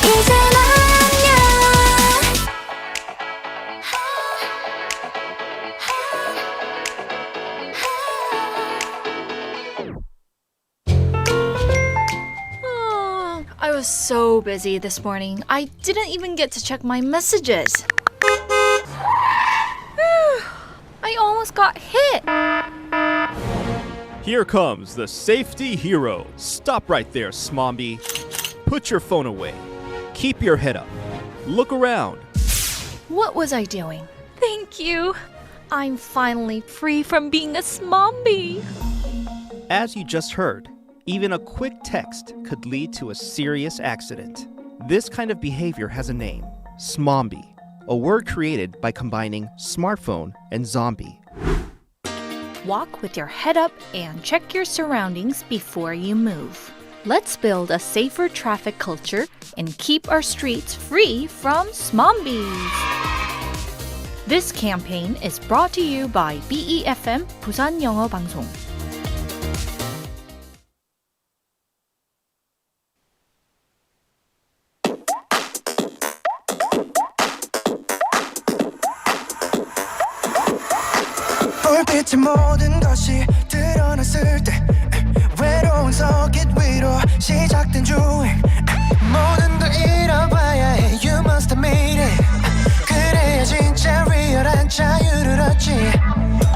이젠 안녕 I was so busy this morning. I didn't even get to check my messages. I almost got hit. Here comes the safety hero. Stop right there, Smombi. Put your phone away. Keep your head up. Look around. What was I doing? Thank you. I'm finally free from being a smombie. As you just heard, even a quick text could lead to a serious accident. This kind of behavior has a name, Smombi, a word created by combining smartphone and zombie. Walk with your head up and check your surroundings before you move. Let's build a safer traffic culture and keep our streets free from smombies. This campaign is brought to you by BEFM 부산 영어 방송. 불빛의 모든 것이 드러났을 때 외로운 서킷 위로 시작된 주행 모든 걸 잃어봐야 해 You must admit it 그래야 진짜 리얼한 자유를 얻지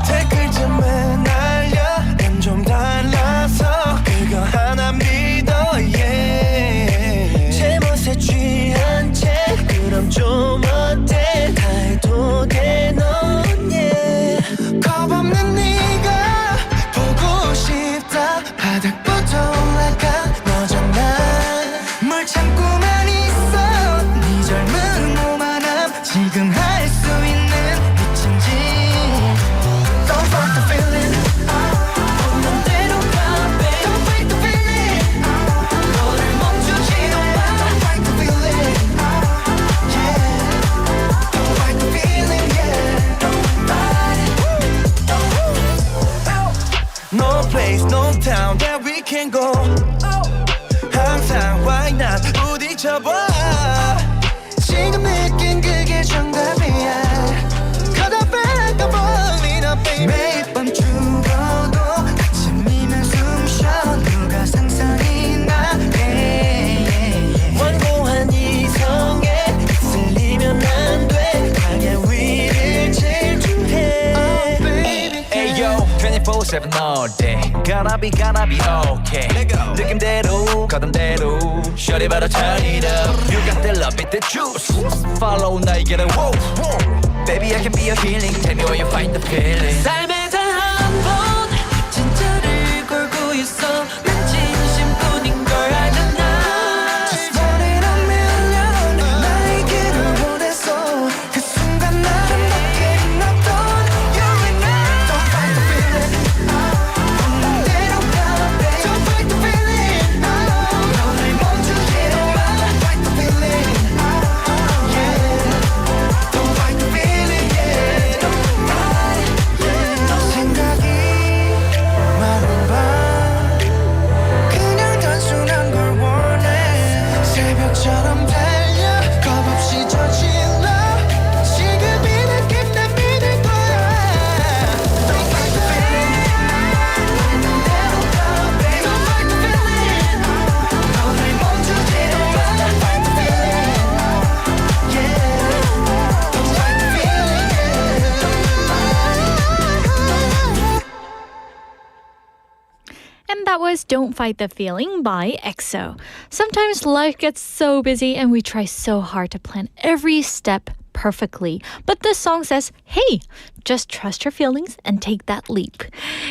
댓글쯤은 날려 난 좀 달라서 그거 하나 믿어 yeah 제멋에 취한 채 그럼 좀 어때 다 해도 돼 넌 yeah 겁없는 네가 보고 싶다 바닥부터 올라가 너잖아 뭘 참고만 있어 네 젊은 오만함 지금 할 수 있는 미친짓 Don't fight the feeling 없는 대로 가 babe Don't fight the feeling 너를 멈추지도 마 Don't fight the feeling yeah Don't fight the feeling yeah Don't fight it No place, no town that we can go 항상 why not 부딪혀봐 지금 느낀 그게 정답이야 Cause I feel like I'm falling up baby 매일 밤 죽어도 아침이면 숨쉬어 누가 상상이나 해 완고한 이성에 휩쓸리면 안돼 강의 위를 질주해 Oh baby Hey yo, 24/7 all day. Gonna be okay. 느낌대로, 거담대로. Shorty better turn it up. You got the love, it the juice. Follow 나의 길을, whoa, whoa. Baby, I can be your healing. Tell me where you find the feeling. 삶에 단 한 번 진짜를 걸고 있어 난 진심뿐인 걸 알잖아 Just one in a million 나의 길을 원했어 그 순간 나를 먹게 놨던 You and I Don't fight the feeling 없는 대로 가 babe Don't fight the feeling 너를 멈추지도 마 that was Don't Fight the Feeling by EXO. Sometimes life gets so busy and we try so hard to plan every step perfectly. But this song says, hey, just trust your feelings and take that leap.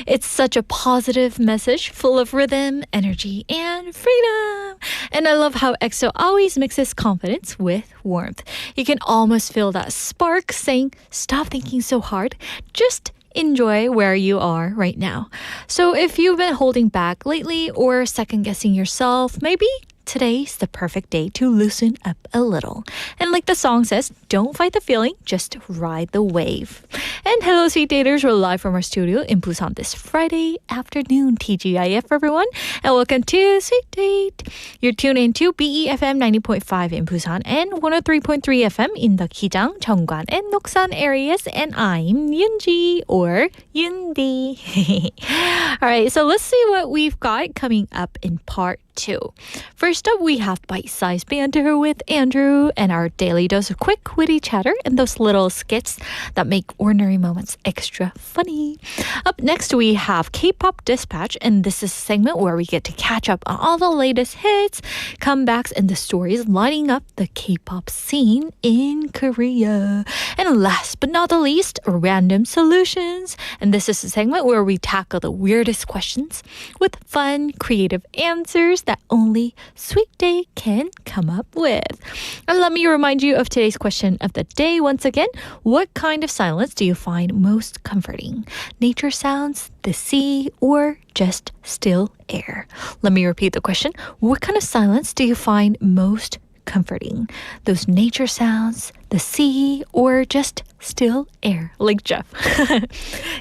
It's such a positive message full of rhythm, energy, and freedom. And I love how EXO always mixes confidence with warmth. You can almost feel that spark saying, stop thinking so hard. Just enjoy where you are right now. So if you've been holding back lately or second-guessing yourself, maybe today's the perfect day to loosen up a little. And like the song says, don't fight the feeling, just ride the wave. And hello, Sweet Daters. We're live from our studio in Busan this Friday afternoon. TGIF, everyone. And welcome to Sweet Date. You're tuned into BEFM 90.5 in Busan and 103.3 FM in the Gijang, Cheongwan, and Noksan areas. And I'm Yoonji or Yundi. All right, so let's see what we've got coming up in part 2. First up, we have Sized Banter with Andrew and our daily dose of quick, witty chatter and those little skits that make ordinary moments extra funny. Up next, we have K-pop Dispatch, and this is a segment where we get to catch up on all the latest hits, comebacks, and the stories lining up the K-pop scene in Korea. And last but not the least, Random Solutions, and this is a segment where we tackle the weirdest questions with fun, creative answers that only Sweet Day can come up with. And let me remind you of today's question of the day once again. What kind of silence do you find most comforting? Nature sounds, the sea, or just still air? Let me repeat the question. What kind of silence do you find most comforting? Those nature sounds, the sea, or just still air, like Jeff.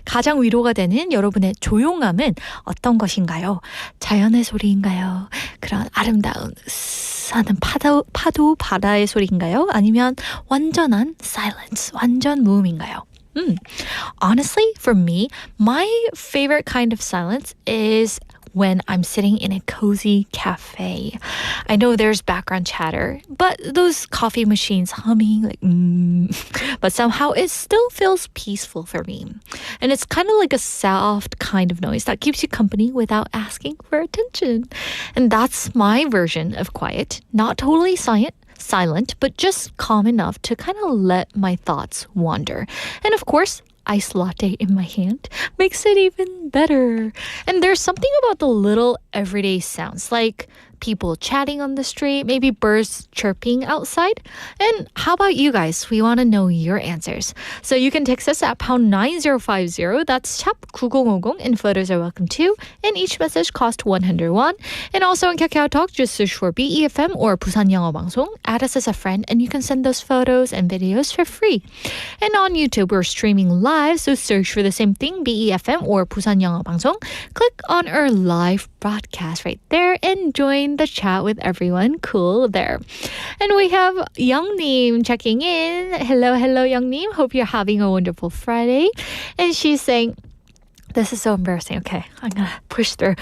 가장 위로가 되는 여러분의 조용함은 어떤 것인가요? 자연의 소리인가요? 그런 아름다운 하는 파도 바다의 소리인가요? 아니면 완전한 silence, 완전 무음인가요? Honestly, for me, my favorite kind of silence is when I'm sitting in a cozy cafe. I know there's background chatter, but those coffee machines humming, but somehow it still feels peaceful for me. And it's kind of like a soft kind of noise that keeps you company without asking for attention. And that's my version of quiet, not totally silent, but just calm enough to kind of let my thoughts wander. And of course, iced latte in my hand makes it even better. And there's something about the little everyday sounds, like people chatting on the street, maybe birds chirping outside. And how about you guys? We want to know your answers. So you can text us at pound 9050. That's 샵 9050, and photos are welcome too. And each message costs 100 won. And also on Kakao Talk, just search for BEFM or 부산 영어 방송. Add us as a friend, and you can send those photos and videos for free. And on YouTube, we're streaming live, so search for the same thing, BEFM or 부산 영어 방송. Click on our live broadcast right there and join the chat with everyone cool there. And we have Youngnim checking in. Hello, Youngnim. Hope you're having a wonderful Friday. And she's saying, this is so embarrassing. Okay, I'm gonna push through.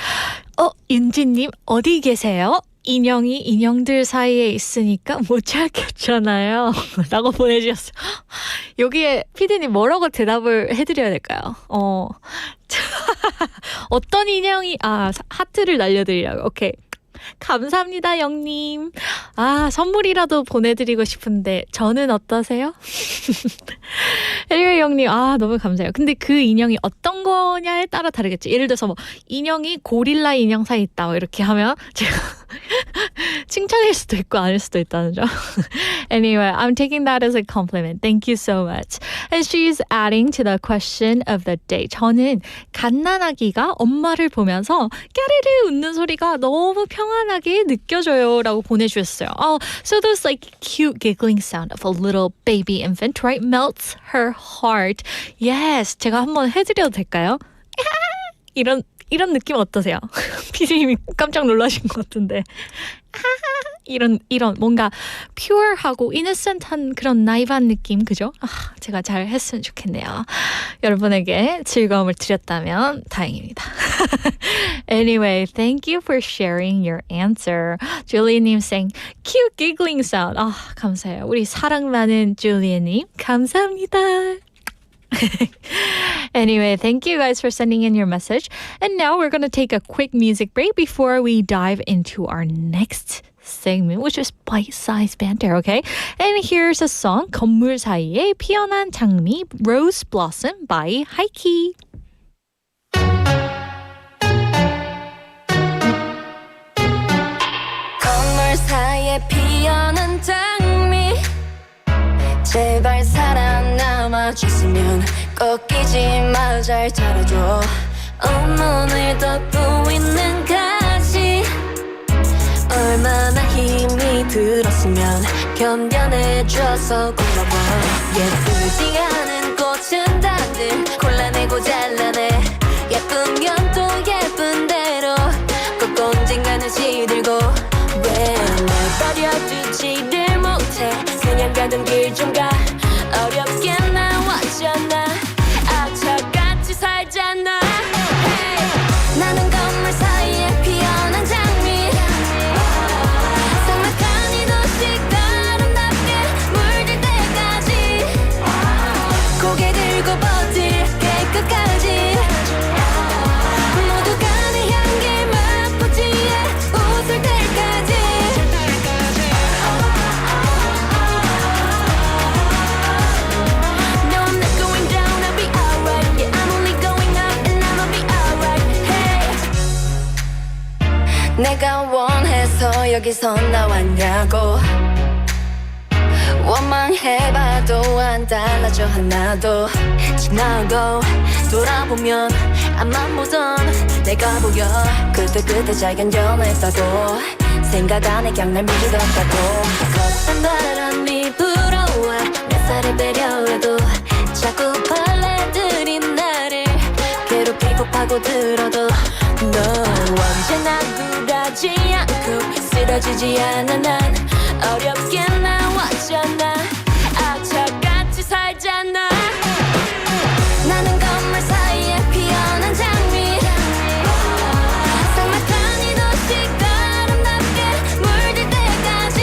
윤지님, 어디 계세요? 인형이 인형들 사이에 있으니까 못 찾겠잖아요. 라고 보내주셨어요. 여기에 피디님 뭐라고 대답을 해드려야 될까요? 어떤 인형이 하트를 날려드리라고. 오케이. 감사합니다, 영님. 선물이라도 보내드리고 싶은데 저는 어떠세요? 혜리 영님, 너무 감사해요. 근데 그 인형이 어떤 거냐에 따라 다르겠죠. 예를 들어서 인형이 고릴라 인형 사이에 있다 이렇게 하면 제가 칭찬일 수도 있고 아닐 수도 있다는 점. Anyway, I'm taking that as a compliment. Thank you so much. And she's adding to the question of the day. 저는 갓난아기가 엄마를 보면서 까르르 웃는 소리가 너무 평안하게 느껴져요 라고 보내주셨어요. So those cute giggling sound of a little baby infant, right? Melts her heart. Yes, 제가 한번 해드려도 될까요? 이런 느낌 어떠세요? 피디님이 깜짝 놀라신 것 같은데. 이런 뭔가 pure하고 innocent한 그런 나이브한 느낌, 그죠? 제가 잘 했으면 좋겠네요. 여러분에게 즐거움을 드렸다면 다행입니다. Anyway, thank you for sharing your answer. Julia님 saying cute giggling sound. 감사해요. 우리 사랑 많은 줄리아님 감사합니다. Anyway, thank you guys for sending in your message. And now we're going to take a quick music break before we dive into our next segment, which is Bite-Sized Banter, okay? And here's a song, 건물 사이에 피어난 장미, Rose Blossom by 하이키. 건물 사이에 피어난 장미 제발 살아남아 줬으면 꼭 끼지 마 잘 자라줘 온몸을 덮고 있는 가시 얼마나 힘이 들었으면 견뎌내줘서 고마워 예쁘지 않은 꽃은 다들 골라내고 잘라내 예쁘면 또 예쁜 대로 꼭 언젠가는 시들고 왜 날 버려두지를 못해 그냥 가던 길 좀 가 어렵게 나왔잖아 악착같이 살잖아 hey. 나는 건물 사이에 피어난 장미 삭막한 이 도시가 아름답게 물들 때까지 고개 들고 버틸게 끝까지 모두가 내 향기 맛보지에 웃을 때까지 No, I'm not going down, I'll be alright Yeah, I'm only going up and I'ma be alright Hey 내가 원해서 여기서 나왔냐고 원망해봐도 안 달라져 하나도 지나고 돌아보면 앞만 보던 내가 보여 그때 잘 견뎌냈다고 생각 안에 그냥 날 믿었다고 걷던 바람이 불어와 몇 살을 배려해도 자꾸 벌레들이 나를 괴롭히고 파고들어도 너 언제나 굴하지 않고 쓰러지지 않아 난 어렵게 나왔잖아 악착같이 살잖아 나는 건물 사이에 피어난 장미 삭막한 이 도시가 아름답게 물들 때까지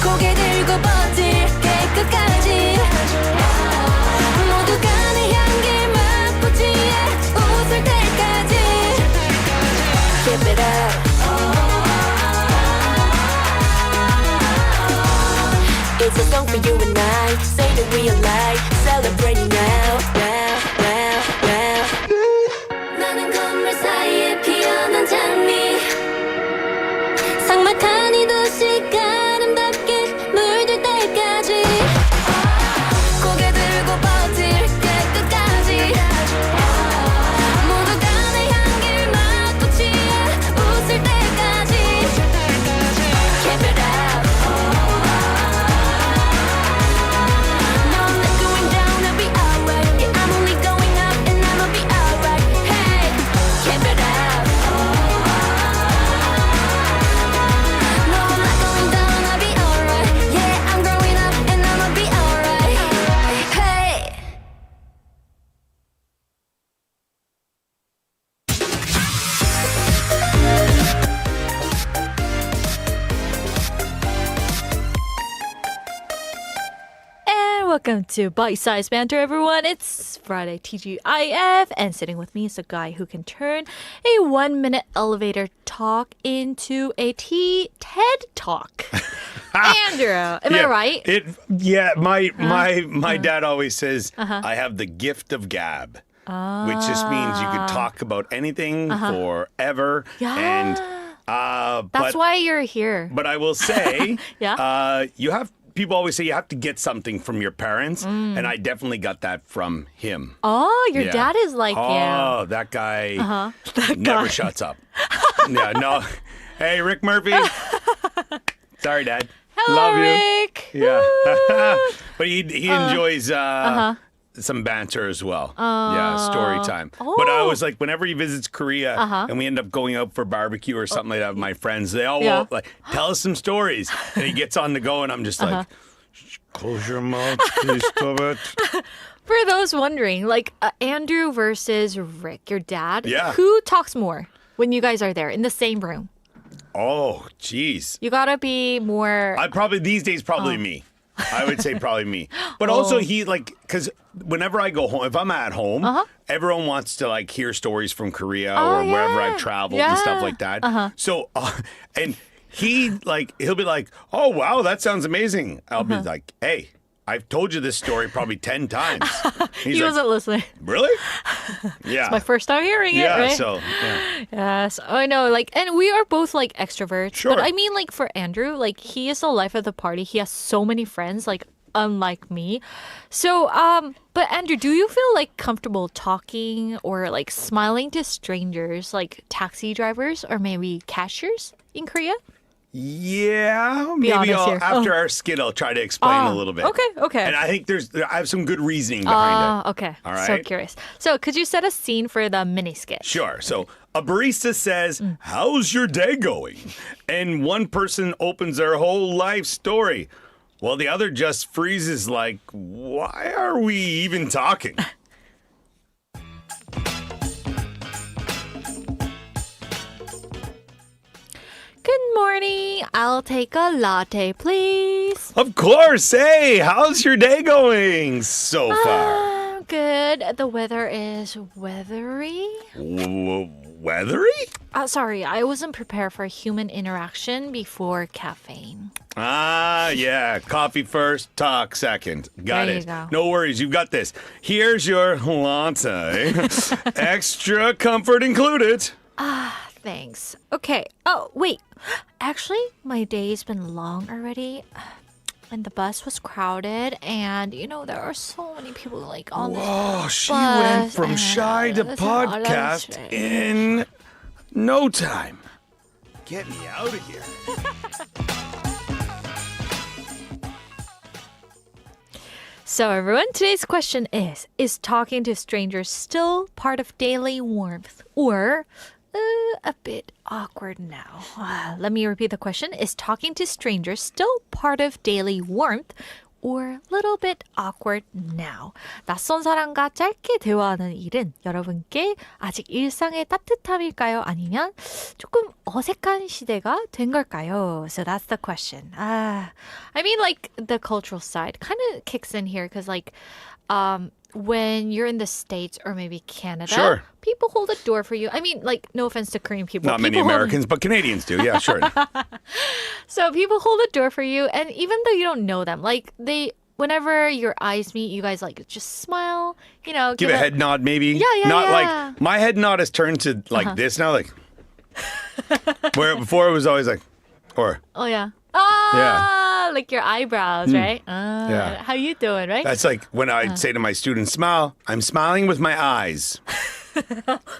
고개 들고 버틸게 끝까지 모두가 내 향기 맛보지에 웃을 때까지 Keep it up It's a song for you and I Say that we alive Celebrating now 나는 건물 사이에 피어난 장미 삭막한 이 도시가 아름답게 물들 때까지 고개 들고 버틸게 끝까지 모두가 내 향기를 맛보지에 웃을 때까지 Keep it up No, I'm not going down, I'll be alright Yeah, I'm only going up and I'ma be alright Hey, keep it up No, I'm not going down, I'll be alright Yeah, I'm growing up and I'ma be alright Hey And welcome to Bite-Sized Banter, everyone. It's Friday TGIF, and sitting with me is a guy who can turn a 1-minute elevator talk into a TED Talk. Andrew, am I right? My dad always says I have the gift of gab, which just means you could talk about anything forever. Yeah. And That's why you're here. But I will say, Yeah. people always say you have to get something from your parents, and I definitely got that from him. Oh, your Yeah. dad is like Oh, you. that guy That never guy. shuts up. Yeah, no. Hey, Rick Murphy. Sorry, Dad. Hello, Love you. Rick. Yeah. Woo. But he enjoys some banter as well. Yeah, story time. But I was like, whenever he visits Korea and we end up going out for barbecue or something like that with my friends, they all will, like, tell us some stories. And he gets on the go and I'm just like, close your mouth, please, stop it. For those wondering, like Andrew versus Rick, your dad, Yeah. who talks more when you guys are there in the same room? Oh, jeez. You gotta be more. These days, probably me. I would say probably me. But also he because whenever I go home, if I'm at home, everyone wants to hear stories from Korea or wherever I've traveled and stuff like that. So, and he'll be like, oh, wow, that sounds amazing. I'll be like, hey, I've told you this story probably 10 times. He wasn't listening. Really? Yeah. It's my first time hearing it, right? So, yeah. Yes, I know. And we are both extroverts. Sure. But I mean, for Andrew, he is the life of the party. He has so many friends, unlike me. So, but Andrew, do you feel comfortable talking or smiling to strangers, like taxi drivers or maybe cashiers in Korea? Yeah, Be maybe honest here. after our skit, I'll try to explain a little bit. Okay. And I think I have some good reasoning behind it. Okay. All right. So curious. So could you set a scene for the mini skit? Sure. So a barista says, how's your day going? And one person opens their whole life story. Well, the other just freezes why are we even talking? Good morning. I'll take a latte, please. Of course. Hey, how's your day going so far? Good. The weather is weathery. Weathery? Sorry, I wasn't prepared for human interaction before caffeine. Ah, yeah. Coffee first, talk second. Got There you it. go. No worries. You've got this. Here's your latte. Extra comfort included. Thanks. Okay. Oh, wait. Actually, my day's been long already. And the bus was crowded, and there are so many people on this Oh, she bus, went from and shy to there's a lot of podcast stress. in no time. Get me out of here. So everyone, today's question is talking to strangers still part of daily warmth or a bit awkward now? Let me repeat the question. Is talking to strangers still part of daily warmth or a little bit awkward now? 낯선 사람과 짧게 대화하는 일은 여러분께 아직 일상의 따뜻함일까요? 아니면 조금 어색한 시대가 된 걸까요? So that's the question. I mean, the cultural side kind of kicks in here because when you're in the States or maybe Canada, Sure. people hold the door for you. I mean, no offense to Korean people. Not many people hold- Americans, but Canadians do. Yeah, sure. So people hold the door for you, and even though you don't know them, whenever your eyes meet, you guys just smile, Give a head nod, maybe. Yeah, Not yeah. my head nod has turned to this now, where before it was always or. Oh yeah. Yeah. Your eyebrows, right? Yeah. How you doing, right? That's when I'd say to my students, smile. I'm smiling with my eyes.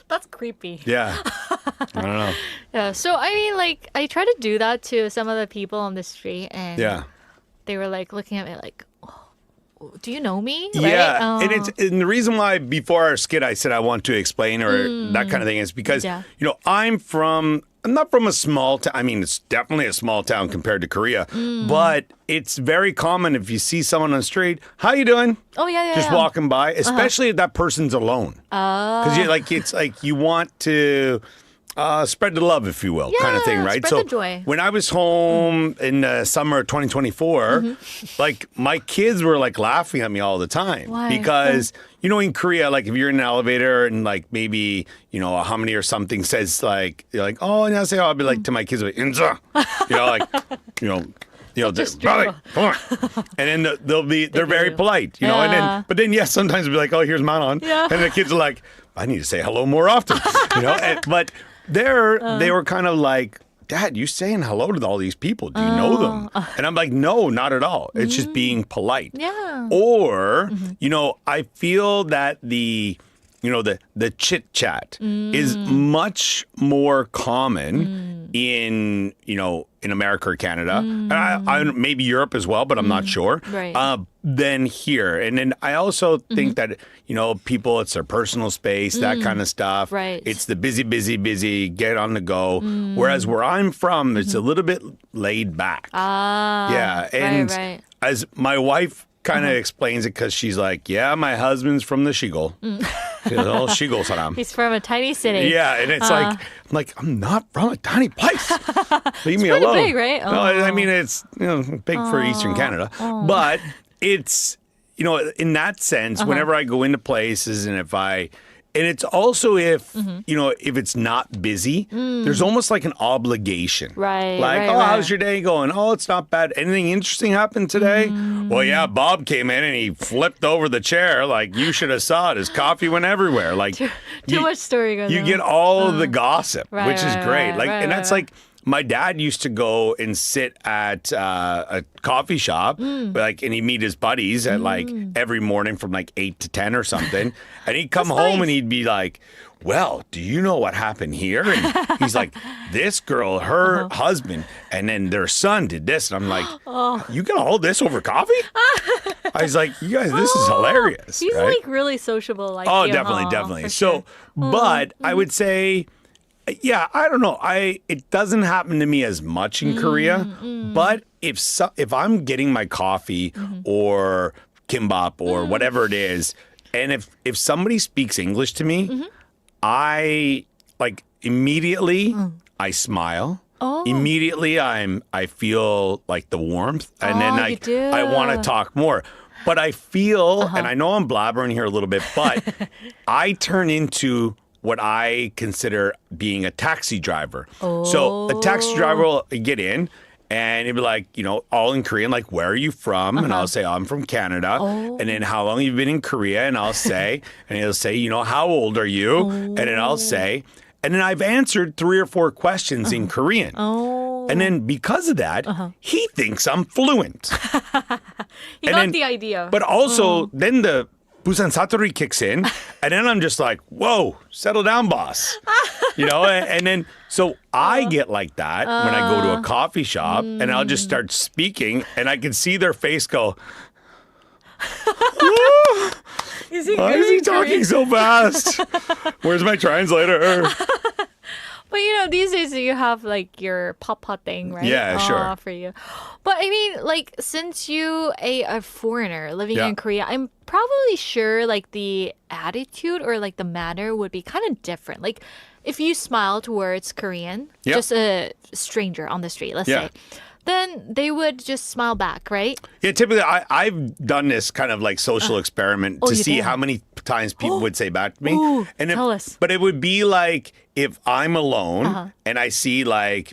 That's creepy. Yeah. I don't know. Yeah. So I mean, I try to do that to some of the people on the street, and Yeah. they were looking at me oh, do you know me? Yeah, Right? and the reason why before our skit I said I want to explain or that kind of thing is because Yeah. I'm not from a small town. I mean, it's definitely a small town compared to Korea, but it's very common if you see someone on the street, how you doing? Oh yeah. Just walking by, especially if that person's alone. Because it's you want to spread the love, if you will, kind of thing, Yeah, right? spread the joy. When I was home in the summer of 2024, my kids were laughing at me all the time. Why? Because in Korea, if you're in an elevator and maybe a hominy or something says you're oh, 안녕하세요, I'll be to my kids inza, brother, come on. And then they're very polite, and then yes, sometimes they'll be oh, here's Manon. Yeah. And the kids are I need to say hello more often, but they were kind of Dad, you saying hello to all these people. Do you know them? And I'm no, not at all. It's just being polite. Yeah. Or, I feel that the chit chat is much more common in America or Canada, and I maybe Europe as well, but I'm not sure. Right. Than here, and then I also think that people, it's their personal space, that kind of stuff. Right. It's the busy, get on the go. Whereas where I'm from, it's a little bit laid back. Yeah, and right. as my wife kind of explains it because she's yeah, my husband's from the Shigal. 시골 사람. He's from a tiny city. Yeah, and it's like I'm not from a tiny place. Leave me pretty alone. big, right? No, I mean it's big for Eastern Canada, but it's in that sense. Whenever I go into places, and it's also if if it's not busy, there's almost like an obligation. Right. Like, right, how's your day going? Oh, it's not bad. Anything interesting happened today? Well, yeah, Bob came in and he flipped over the chair. Like, you should have saw it. His coffee went everywhere. Like, too much story going on. You get all of the gossip, Right, which is right, great. right, Like, right, and that's right. like. My dad used to go and sit at a coffee shop, and he'd meet his buddies at every morning from 8 to 10 or something. And he'd come home and he'd be like, well, do you know what happened here? And he's like, this girl, her husband, and then their son did this. And I'm like, you got all this over coffee? I was like, you guys, this is hilarious. He's right? really sociable. Like Oh, you. definitely. For So, sure. but I would say, yeah, I don't know. It doesn't happen to me as much in Korea, but if I'm getting my coffee or kimbap or whatever it is, and if somebody speaks English to me, I immediately I smile. Oh. Immediately I feel like the warmth, and then you do. I want to talk more. But I feel, and I know I'm blabbering here a little bit, but I turn into what I consider being a taxi driver. So a taxi driver will get in and it'd be like, all in Korean, like, where are you from? And I'll say, I'm from Canada. And then how long have you been in Korea? And I'll say, and he'll say, how old are you? And then I'll say, and then I've answered 3 or 4 questions in Korean. And then because of that, he thinks I'm fluent. He got the idea. But also, then the Busan Satori kicks in, and then I'm just like, whoa, settle down, boss. And then, so I get like that when I go to a coffee shop, and I'll just start speaking, and I can see their face go, why is he talking so fast? Where's my translator? But these days you have your papa thing, right? Yeah, sure. For you. But I mean, since you a foreigner living Yeah. in Korea, I'm probably sure the attitude or the manner would be kind of different. If you smile towards Korean, Yep. just a stranger on the street, let's Yeah. say, then they would just smile back, right? Yeah, typically I've done this kind of social experiment to you see did? how many times people would say back to me. Ooh, and tell us. But it would be if I'm alone and I see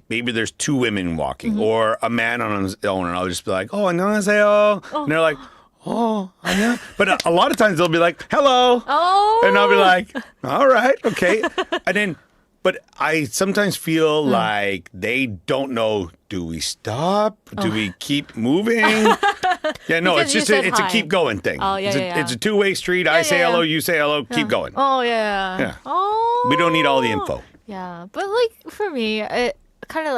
maybe there's 2 women walking or a man on his own, and I'll just be like, oh, 안녕하세요. And they're like, oh, yeah. But a lot of times they'll be like, hello. Oh. And I'll be like, all right, okay. And then, but I sometimes feel like they don't know, do we stop? Do we keep moving? Yeah, no, Because it's you just said it's a hi. keep going thing. Oh, yeah, yeah. It's a 2-way street. I say yeah, hello, yeah. you say hello, keep going. Oh, yeah. Yeah. Oh. We don't need all the info. Yeah, but for me, it kind of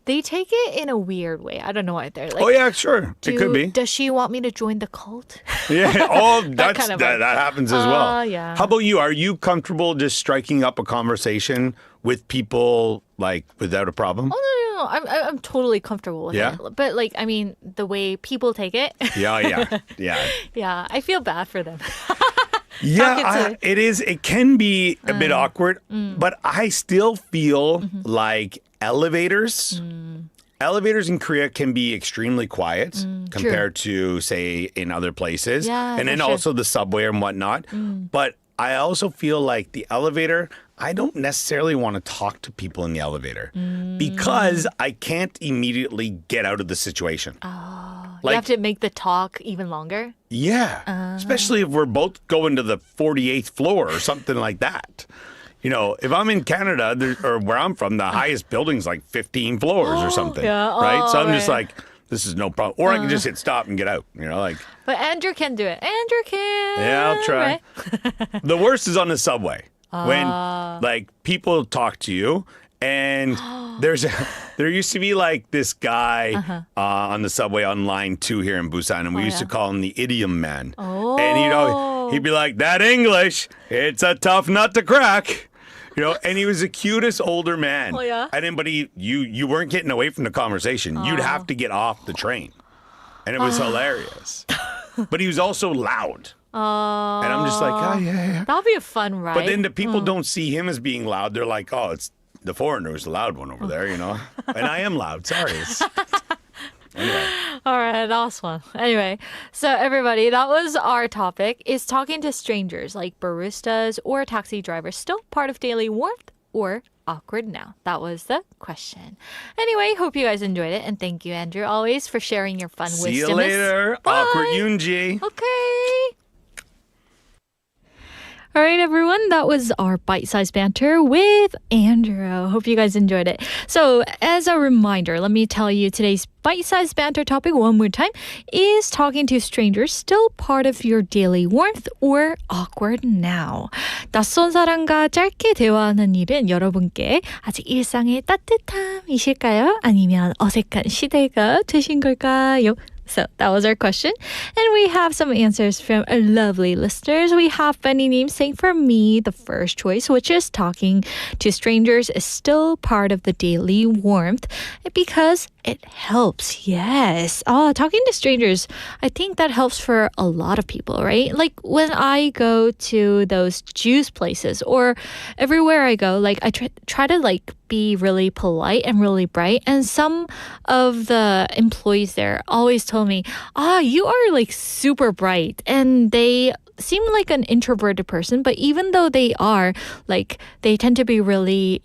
they take it in a weird way. I don't know either. Oh yeah, sure. It could be. Does she want me to join the cult? Yeah. Oh, that's kind of that happens as well. Yeah. How about you? Are you comfortable just striking up a conversation with people without a problem? Oh no, I'm totally comfortable with Yeah? it. But I mean, the way people take it, Yeah. yeah, I feel bad for them. Yeah, it is. It can be a bit awkward, but I still feel like elevators in Korea can be extremely quiet compared to, say, in other places. Yeah, and then for sure. also the subway and whatnot. But I also feel like the elevator, I don't necessarily want to talk to people in the elevator because I can't immediately get out of the situation. You have to make the talk even longer. Yeah, especially if we're both going to the 48th floor or something like that. If I'm in Canada or where I'm from, the highest building's 15 floors or something, Yeah. right? So I'm right. just like, this is no problem. Or I can just hit stop and get out, But Andrew can do it. Andrew can. Yeah, I'll try. Right? The worst is on the subway when people talk to you. And there used to be this guy on the subway on line 2 here in Busan, and we used to call him the idiom man. Oh. And he'd be like, that English, it's a tough nut to crack. And he was the cutest older man. Oh, yeah? And then, but you weren't getting away from the conversation. You'd have to get off the train. And it was hilarious. But he was also loud. And I'm just like, oh, yeah. That'll be a fun ride. But then the people don't see him as being loud. They're like, oh, it's the foreigner who's the loud one over there, you know? And I am loud. Sorry. Anyway. All right, that was fun. Anyway, so everybody, that was our topic. Is talking to strangers like baristas or taxi drivers still part of daily warmth or awkward now? That was the question. Anyway, hope you guys enjoyed it. And thank you, Andrew, always for sharing your fun wisdom. See you later. Bye. Awkward Yoonji. Okay. All right, everyone, that was our bite-sized banter with Andrew. Hope you guys enjoyed it. So, as a reminder, let me tell you today's bite-sized banter topic one more time. Is talking to strangers still part of your daily warmth or awkward now? 낯선 사람과 짧게 대화하는 일은 여러분께 아직 일상의 따뜻함이실까요? 아니면 어색한 시대가 되신 걸까요? So that was our question. And we have some answers from our lovely listeners. We have Benny saying, for me, the first choice, which is talking to strangers, is still part of the daily warmth because it helps. Yes. Talking to strangers, I think that helps for a lot of people, right? Like when I go to those juice places or everywhere I go, like I try to like be really polite and really bright. And some of the employees there always told me, you are like super bright. And they seem like an introverted person, but even though they are, like, they tend to be really,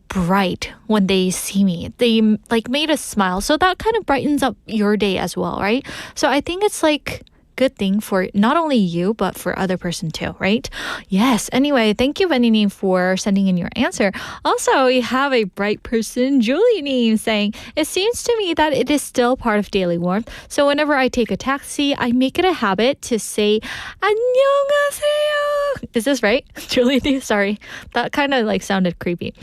bright when they see me. They like made us smile. So that kind of brightens up your day as well, right? So I think it's like good thing for not only you, but for other person too, right? Yes. Anyway, thank you, Benny, for sending in your answer. Also, we have a bright person, Julie, saying, it seems to me that it is still part of daily warmth. So whenever I take a taxi, I make it a habit to say, 안녕하세요. Is this right? Julie, sorry. That kind of like sounded creepy.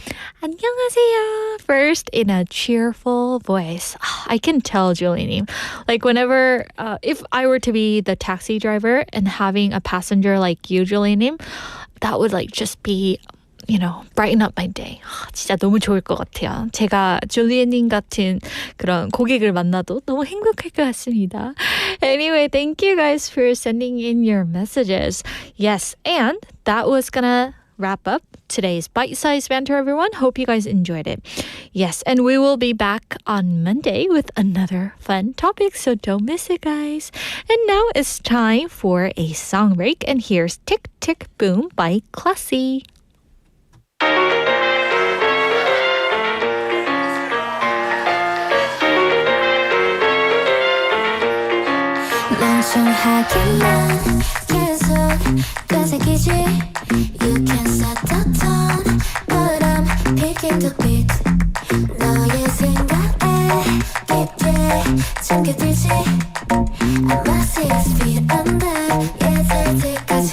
안녕하세요. First in a cheerful voice. I can tell, Julie, like whenever, if I were to be the taxi driver and having a passenger like you, Julie-님, that would like just be, brighten up my day. 진짜 너무 좋을 것 같아요. 제가 줄리엔님 같은 그런 고객을 만나도 너무 행복할 것 같습니다. Anyway, thank you guys for sending in your messages. Yes, and that was gonna wrap up today's bite-sized banter, everyone. Hope you guys enjoyed it. Yes, and we will be back on Monday with another fun topic, so don't miss it, guys. And now it's time for a song break, and here's Tick Tick Boom by Classy. 멍청하게만 계속 되새기지 You can set the tone But I'm picking the beat 너의 생각에 깊게 잠겨들지 I must see his feet under 예될 때까지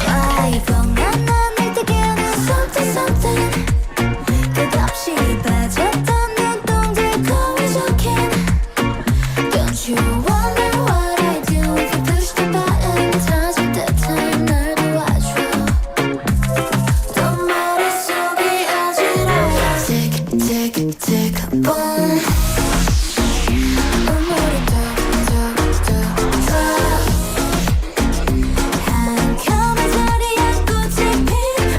Why 보면 날 되게 하는 something something 끝없이 빠졌던 눈동자 거위 좋긴 Don't you wonder what I do if you push the button 터질 듯한 날 도와줘 또 머릿속이 어지러워 Tick tick tick boom 눈물이 뚝뚝뚝뚝 한꺼번에 자리에 꽃이 핀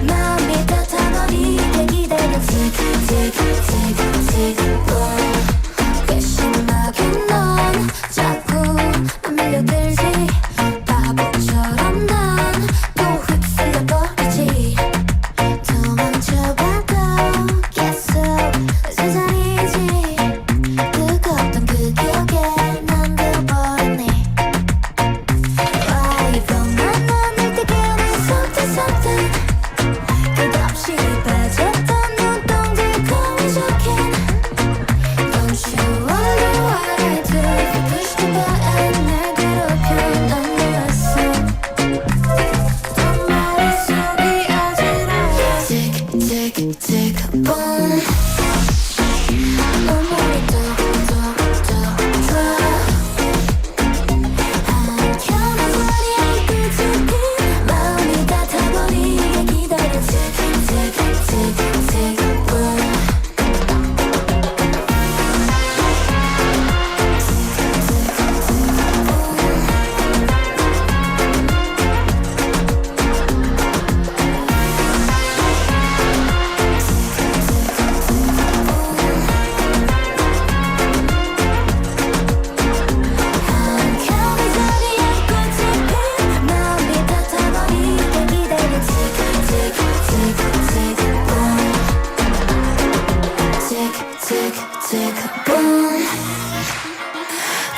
마음이 따뜻하게 기다려 Tick tick tick tick boom 괘씸하게 넌 자꾸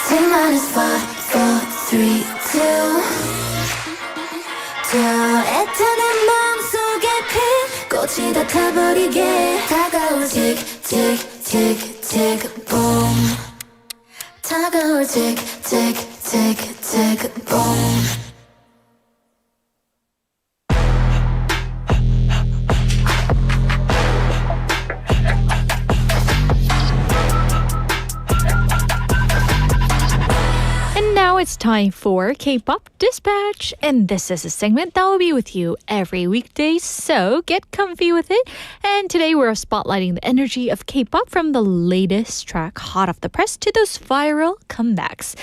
T-minus 5, 4, 3, 2 애타는 마음속에 핀 꽃이 다 타버리게 다가올 tick, tick, tick, tick, boom 다가올 tick, tick, tick, tick, boom Now it's time for K-pop Dispatch, and this is a segment that will be with you every weekday, so get comfy with it. And today we're spotlighting the energy of K-pop from the latest track hot off the press to those viral comebacks.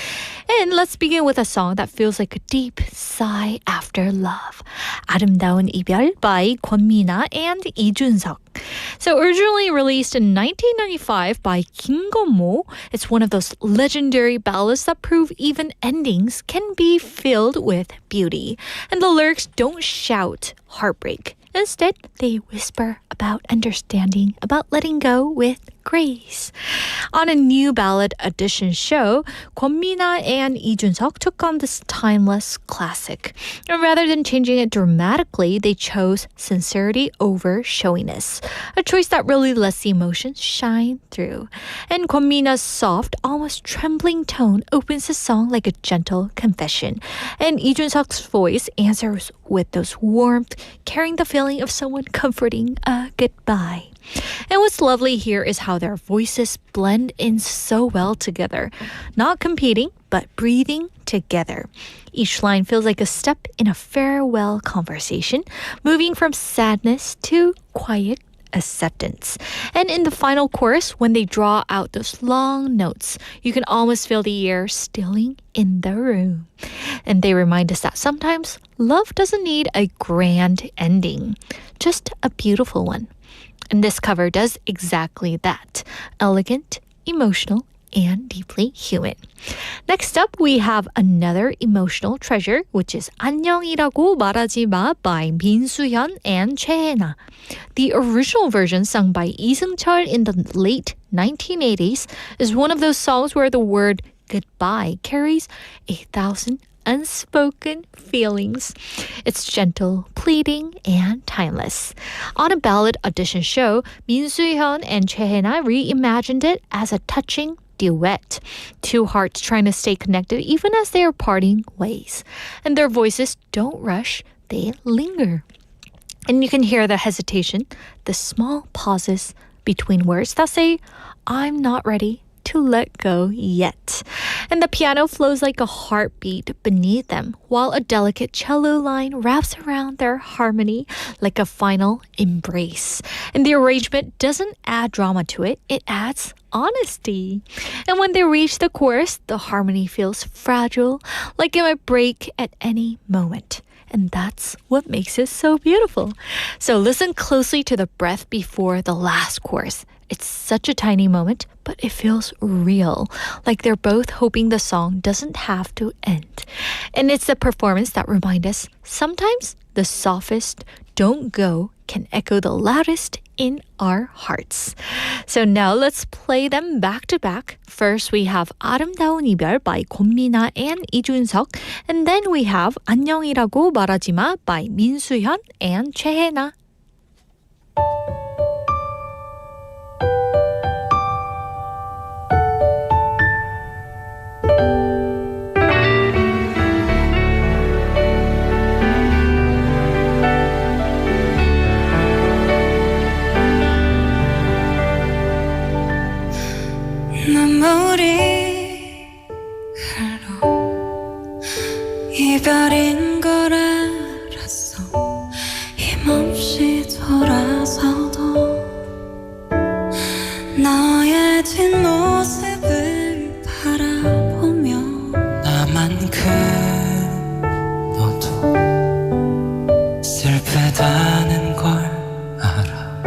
And let's begin with a song that feels like a deep sigh after love. 아름다운 이별 by 권미나 and 이준석. So originally released in 1995 by 김건모, it's one of those legendary ballads that prove even endings can be filled with beauty. And the lyrics don't shout heartbreak. Instead, they whisper about understanding, about letting go with grace. On a new ballad edition show, 권미나 and 이준석 took on this timeless classic. And rather than changing it dramatically, they chose sincerity over showiness, a choice that really lets the emotions shine through. And 권미나's soft, almost trembling tone opens the song like a gentle confession. And 이준석's voice answers with those warmth, carrying the feeling of someone comforting a goodbye. And what's lovely here is how their voices blend in so well together, not competing, but breathing together. Each line feels like a step in a farewell conversation, moving from sadness to quiet acceptance. And in the final chorus, when they draw out those long notes, you can almost feel the air stilling in the room. And they remind us that sometimes love doesn't need a grand ending, just a beautiful one. And this cover does exactly that. Elegant, emotional, and deeply human. Next up, we have another emotional treasure, which is 안녕이라고 말하지마 by 민수현 and 최혜나. The original version sung by 이승철 in the late 1980s is one of those songs where the word goodbye carries 1,000 unspoken feelings. It's gentle, pleading, and timeless. On a ballad audition show, 민수현 and 최혜나 reimagined it as a touching duet. Two hearts trying to stay connected even as they are parting ways. And their voices don't rush, they linger. And you can hear the hesitation, the small pauses between words that say, I'm not ready to let go yet. And the piano flows like a heartbeat beneath them, while a delicate cello line wraps around their harmony like a final embrace. And the arrangement doesn't add drama to it, it adds honesty. And when they reach the chorus, the harmony feels fragile, like it might break at any moment. And that's what makes it so beautiful. So listen closely to the breath before the last chorus. It's such a tiny moment, but it feels real, like they're both hoping the song doesn't have to end. And it's the performance that reminds us sometimes the softest don't go can echo the loudest in our hearts. So now let's play them back to back. First we have 아름다운 이별 by 권미나 and 이준석, and then we have 안녕이라고 말하지마 by 민수현 and 최혜나. 눈물이 흘러 이별인 걸 알았어 힘없이 돌아서도 너의 뒷모습을 바라보며 나만큼 너도 슬프다는 걸 알아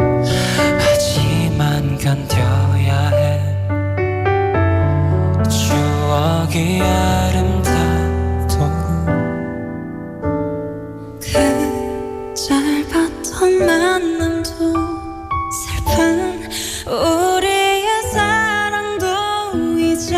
하지만 견뎌야 해 추억이 아름다도록 그 짧았던 만남도 슬픈 우리의 사랑도 이젠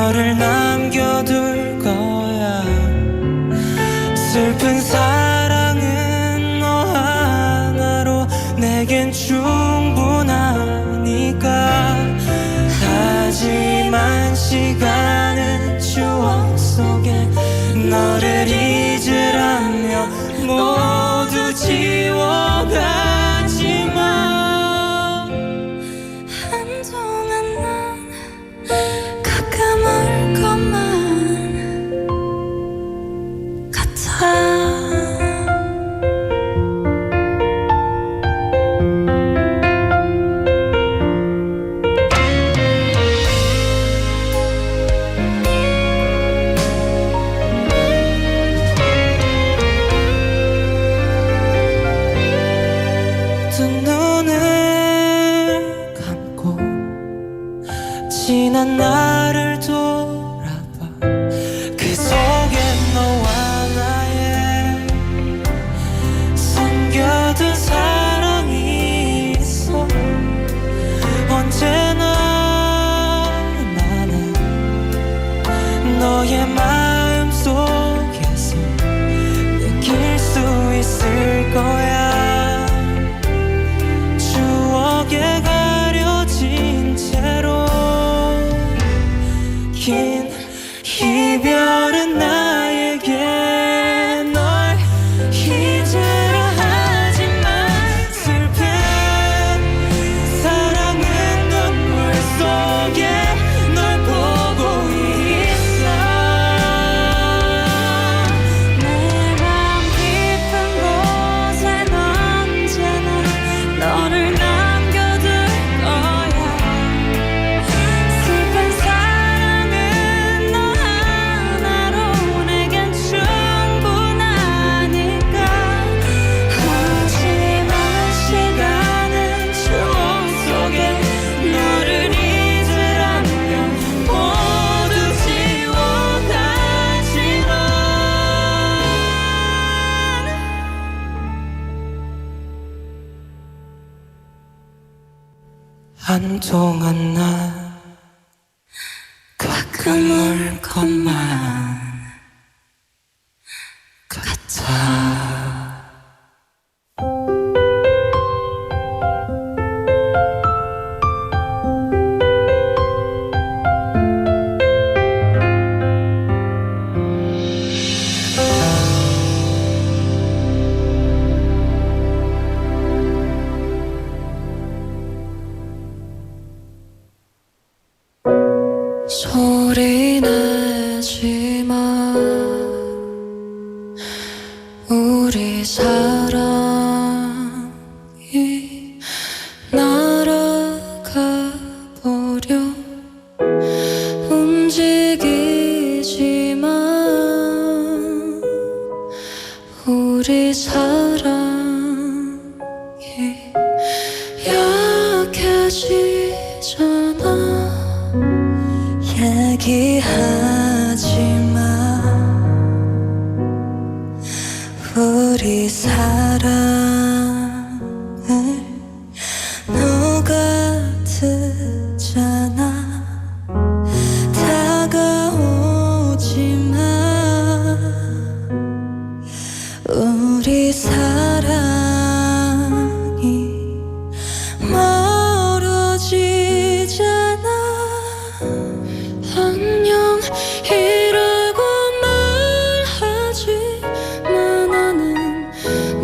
너를 남겨둘 거야 슬픈 사랑은 너 하나로 내겐 충분하니까 하지만 시간은 추억 속에 너를 잊으라며 모두 지워가지마 한동안 난 가끔 울 것만 같아 지난 나를 돌아봐 그 속에 너와 나의 숨겨둔 사랑이 있어 언제나 나는 너의 마음 속에서 느낄 수 있을 거야 추억에 가려진 채로 긴 이별은 나에게 널 잊으려 하지만 슬픈 사랑은 눈물 속에 널 보고 있어 내 맘 깊은 곳엔 언제나 너를 남겨둘 거야 슬픈 사랑은 너 하나로 내겐 충분하니까 하지만 시간은 추억 속에 너를 잊으라며 모두 지워가지만 한동안 난 가끔 울 것만 같아 소리 내지 마 우리 사랑이 날아가 버려 움직이지 마 우리 사랑이 약해지잖아 얘기하지마 우리 사랑을 누가 듣잖아 다가오지마 우리 사랑이 멀어지잖아 안녕이라고 말하지만 나는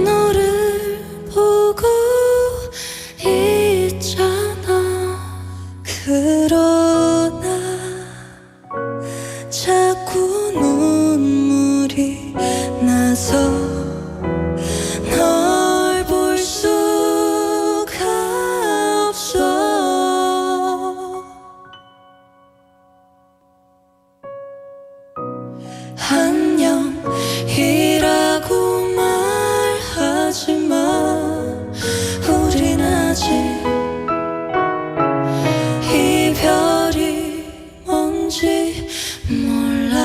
너를 보고 있잖아 그러나 자꾸 눈물이 나서 널 볼 수가 없어 안녕이라고 말하지마 우린 아직 이별이 뭔지 몰라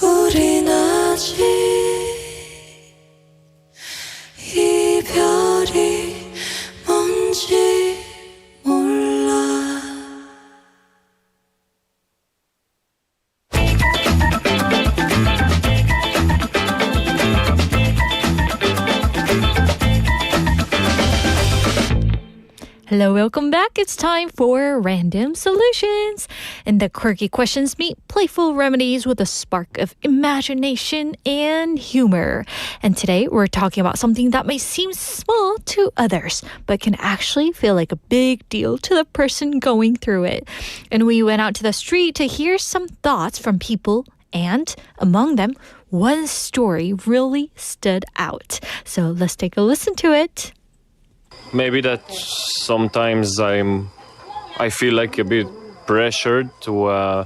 우린 아직 이별이 뭔지 몰라. Hello, welcome back. It's time for Random Solutions. And the quirky questions meet playful remedies with a spark of imagination and humor. And today we're talking about something that may seem small to others, but can actually feel like a big deal to the person going through it. And we went out to the street to hear some thoughts from people, and among them, one story really stood out. So let's take a listen to it. Maybe that sometimes I feel like a bit pressured to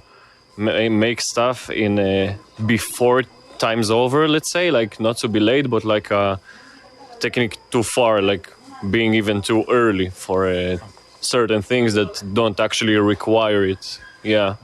make stuff in before time's over, let's say, like not to be late, but like taking it too far, like being even too early for certain things that don't actually require it. Yeah.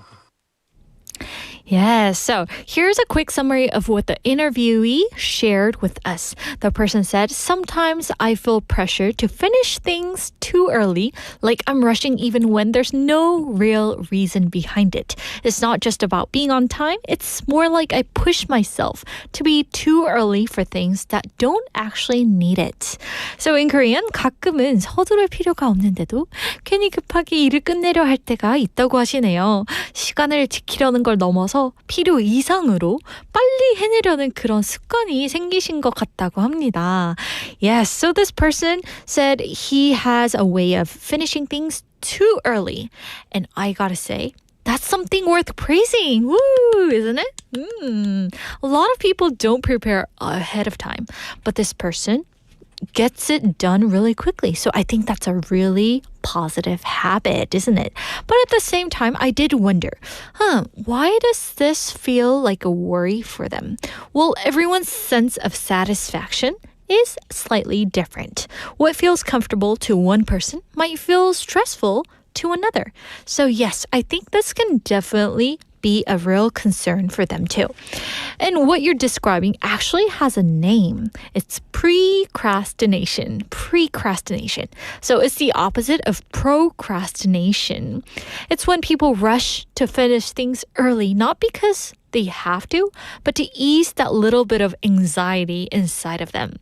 Yes, so here's a quick summary of what the interviewee shared with us. The person said, sometimes I feel pressure to finish things too early, like I'm rushing even when there's no real reason behind it. It's not just about being on time, it's more like I push myself to be too early for things that don't actually need it. So in Korean, 가끔은 서두를 필요가 없는데도 괜히 급하게 일을 끝내려 할 때가 있다고 하시네요. 시간을 지키려는 걸 넘어서 필요 이상으로 빨리 해내려는 그런 습관이 생기신 것 같다고 합니다. Yes, so this person said he has a way of finishing things too early. And I gotta say, that's something worth praising. Woo, isn't it? A lot of people don't prepare ahead of time, but this person gets it done really quickly. So I think that's a really positive habit, isn't it? But at the same time, I did wonder, why does this feel like a worry for them? Well, everyone's sense of satisfaction is slightly different. What feels comfortable to one person might feel stressful to another. So yes, I think this can definitely be a real concern for them too. And what you're describing actually has a name. It's precrastination. Precrastination. So it's the opposite of procrastination. It's when people rush to finish things early, not because they have to, but to ease that little bit of anxiety inside of them.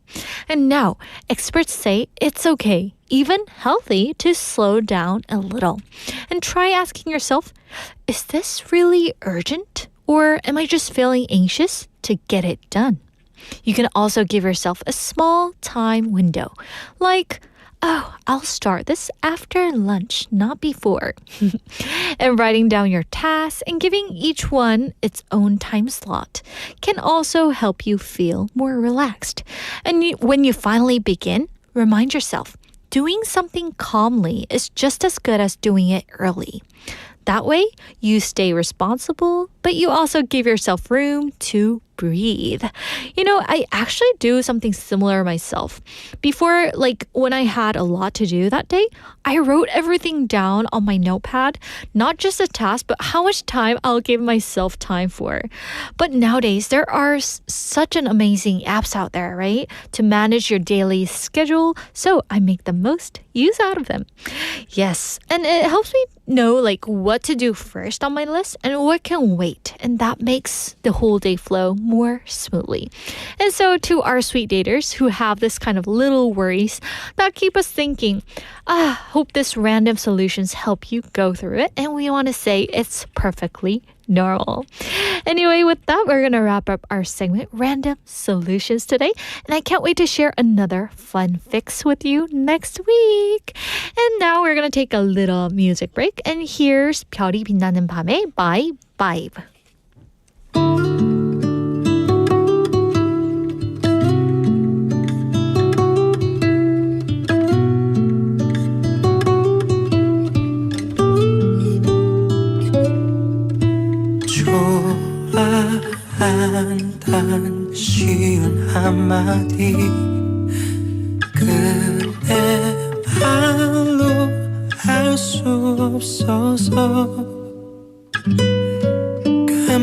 And now, experts say it's okay, even healthy, to slow down a little. And try asking yourself, is this really urgent? Or am I just feeling anxious to get it done? You can also give yourself a small time window, like, oh, I'll start this after lunch, not before. And writing down your tasks and giving each one its own time slot can also help you feel more relaxed. And when you finally begin, remind yourself, doing something calmly is just as good as doing it early. That way, you stay responsible, but you also give yourself room to breathe. You know, I actually do something similar myself. Before, like when I had a lot to do that day, I wrote everything down on my notepad, not just a task, but how much time I'll give myself time for. But nowadays, there are such an amazing apps out there, right? To manage your daily schedule. So I make the most use out of them. Yes, and it helps me know like what to do first on my list and what can wait. And that makes the whole day flow more smoothly. And so to our sweet daters who have this kind of little worries that keep us thinking, hope this random solutions help you go through it. And we want to say it's perfectly normal. Anyway, with that, we're going to wrap up our segment, Random Solutions, today. And I can't wait to share another fun fix with you next week. And now we're going to take a little music break. And here's 별이 빛나는 밤에 by Vibe. 좋아한단 쉬운 한마디 그대 말로 할 수 없어서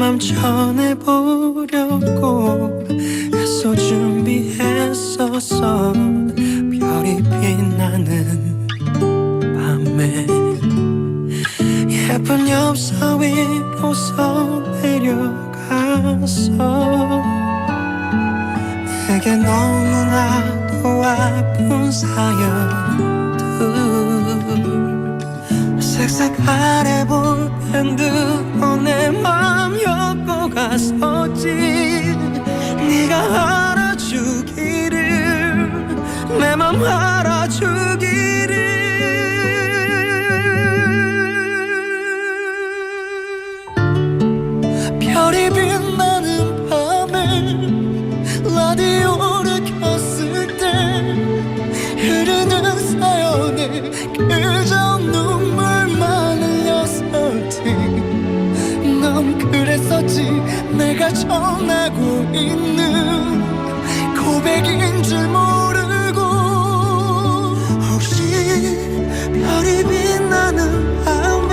맘 전해보려고 애써 준비했었어 별이 빛나는 밤에 예쁜 엽서 위로서 내려갔어 내게 너무나도 아픈 사연들 색색 아래 볼펜으로 내 맘 엮어갔었지 네가 알아주기를 내 맘 알아주기를 별이 빛나는 밤에 라디오를 켰을 때 흐르는 사연에 그저 눈물만 흘렸었지 넌 그랬었지 내가 전하고 있는 고백인 줄 모르고 혹시 별이 빛나는 밤에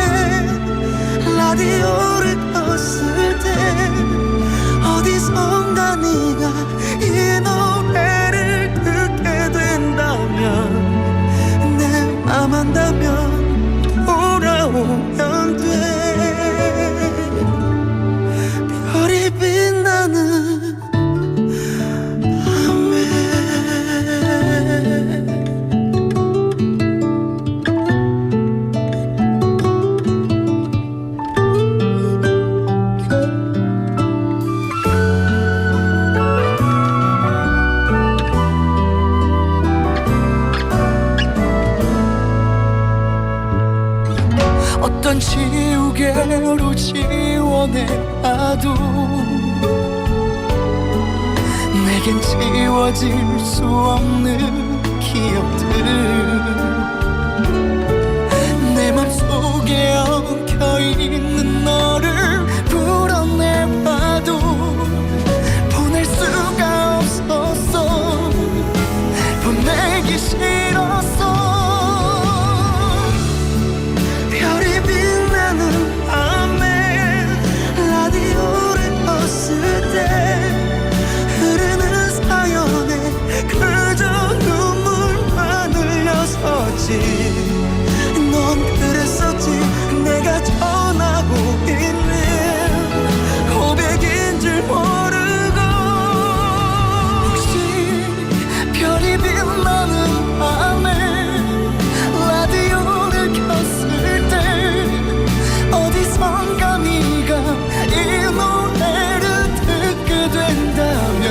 라디오를 켰을 때 어디선가 네가 이 노래를 듣게 된다면 내 맘 한다면 돌아오면 돼 별이 빛나는 밤에 어떤 지우개로 지워내봐도 내겐 지워질 수 없는 기억들 내 맘속에 엉켜있는 너를 불어내봐도 보낼 수가 없었어 보내기 싫었어 별이 빛나는 밤에 라디오를 껐을 때 흐르는 사연에 그저 눈물만 흘렸었지 넌 그랬었지 내가 전하고 있는 고백인 줄 모르고 혹시 별이 빛나는 밤에 라디오를 켰을 때 어디선가 네가 이 노래를 듣게 된다면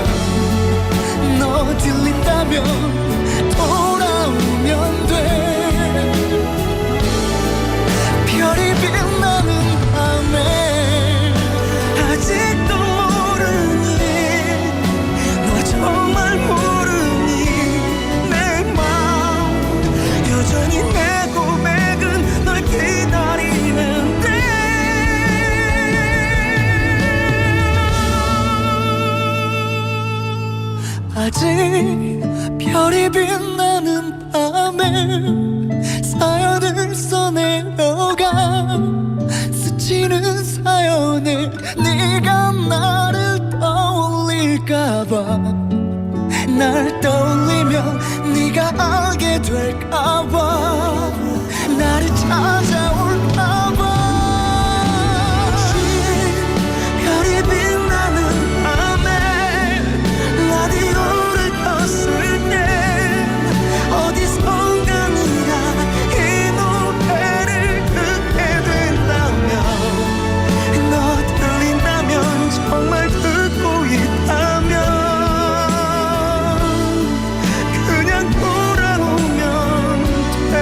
너 들린다면 돌아오면 돼 별이 빛나는 밤에 아직도 모르니 너 정말 모르니 내 맘 여전히 내 고백은 널 기다리는데 아직 별이 빛나는 밤에 사연을 써내려가 스치는 사연에 네가 나를 떠올릴까봐 날 떠올리면 네가 알게 될까봐 나를 찾아올까봐 혹시 별이 빛나는 밤에 라디오를 켰을 때 어디선가 네가 이 노래를 듣게 된다면 너 들린다면 정말 듣고 있다면 그냥 돌아오면 돼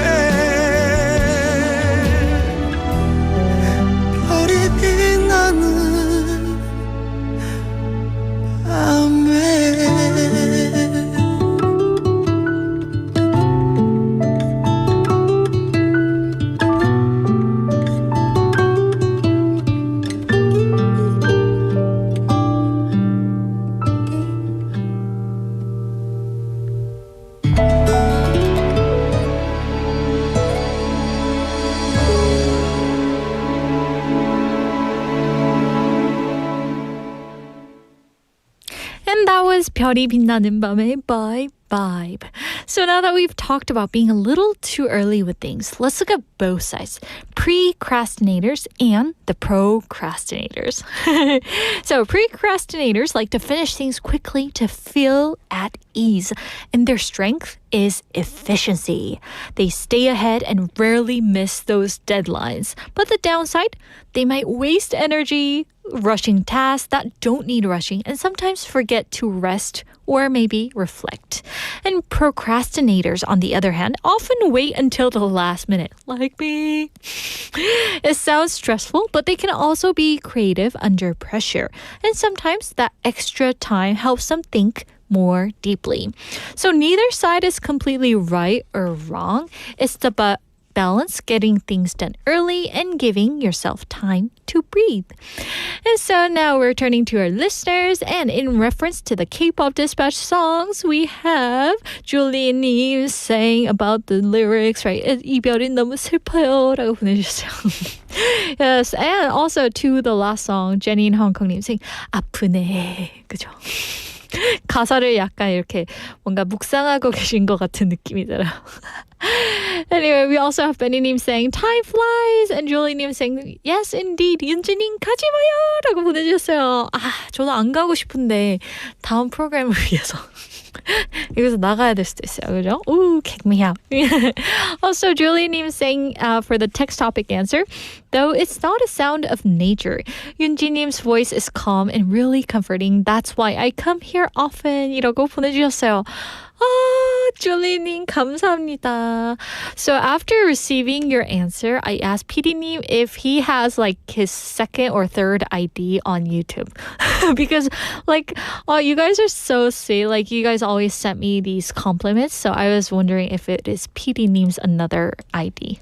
was 별이 빛나는 밤의 vibe. So now that we've talked about being a little too early with things, let's look at both sides. Precrastinators and the procrastinators. So precrastinators like to finish things quickly to feel at ease, and their strength is efficiency. They stay ahead and rarely miss those deadlines. But the downside, they might waste energy rushing tasks that don't need rushing and sometimes forget to rest or maybe reflect. And procrastinators, on the other hand, often wait until the last minute, like me. It sounds stressful, but they can also be creative under pressure. And sometimes that extra time helps them think more deeply. So neither side is completely right or wrong. It's the balance, getting things done early and giving yourself time to breathe. And so now we're turning to our listeners, and in reference to the K-pop dispatch songs, we have Julie saying about the lyrics, right? 이별이 너무 슬퍼요 라고 보내주셨어요. Yes, and also to the last song, Jenny in Hong Kong saying 아프네. 그죠? 가사를 약간 이렇게 뭔가 묵상하고 계신 것 같은 느낌이 들어요. Anyway, we also have Benny님 saying time flies and Julie님 saying yes indeed 윤지님 가지 마요 라고 보내주셨어요. 저도 안 가고 싶은데 다음 프로그램을 위해서 여기서 나가야 될 수도 있어요. 그죠? Ooh, kick me out. Also, Julie님 saying for the text topic answer, though it's not a sound of nature, 윤지님's voice is calm and really comforting. That's why I come here often. 이라고 보내주셨어요. 줄리님 감사합니다. So after receiving your answer, I asked PD님 if he has like his second or third ID on YouTube. Because like, you guys are so sweet. Like you guys always sent me these compliments. So I was wondering if it is PD님's another ID.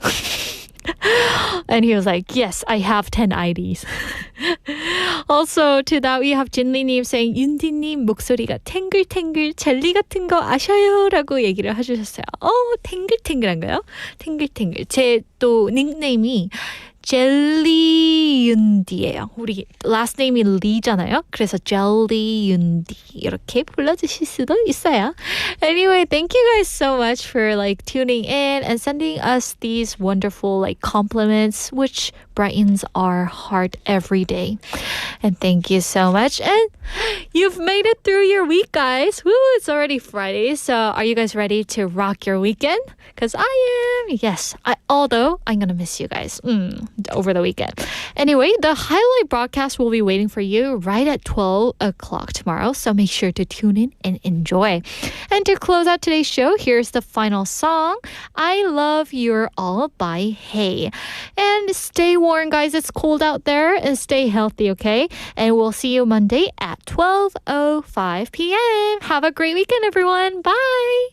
And he was like, yes, I have 10 IDs. Also, to that, we have 진리님 saying, 윤디님 목소리가 탱글탱글 젤리 같은 거 아셔요? 라고 얘기를 해주셨어요. 탱글탱글한가요? 탱글탱글. 제 또 닉네임이 젤리윤디예요. 우리 last name이 리잖아요. 그래서 젤리윤디 이렇게 불러주실 수도 있어요. Anyway, thank you guys so much for like tuning in and sending us these wonderful like compliments, which brightens our heart every day. And thank you so much. And you've made it through your week, guys. Woo, it's already Friday. So are you guys ready to rock your weekend? Because I am. Yes. Although I'm going to miss you guys over the weekend. Anyway, the highlight broadcast will be waiting for you right at 12 o'clock tomorrow. So make sure to tune in and enjoy. And to close out today's show, here's the final song, I Love You're All by Hey. And stay warm, guys. It's cold out there. And stay healthy, okay? And we'll see you Monday at 12:05 p.m. Have a great weekend, everyone. Bye.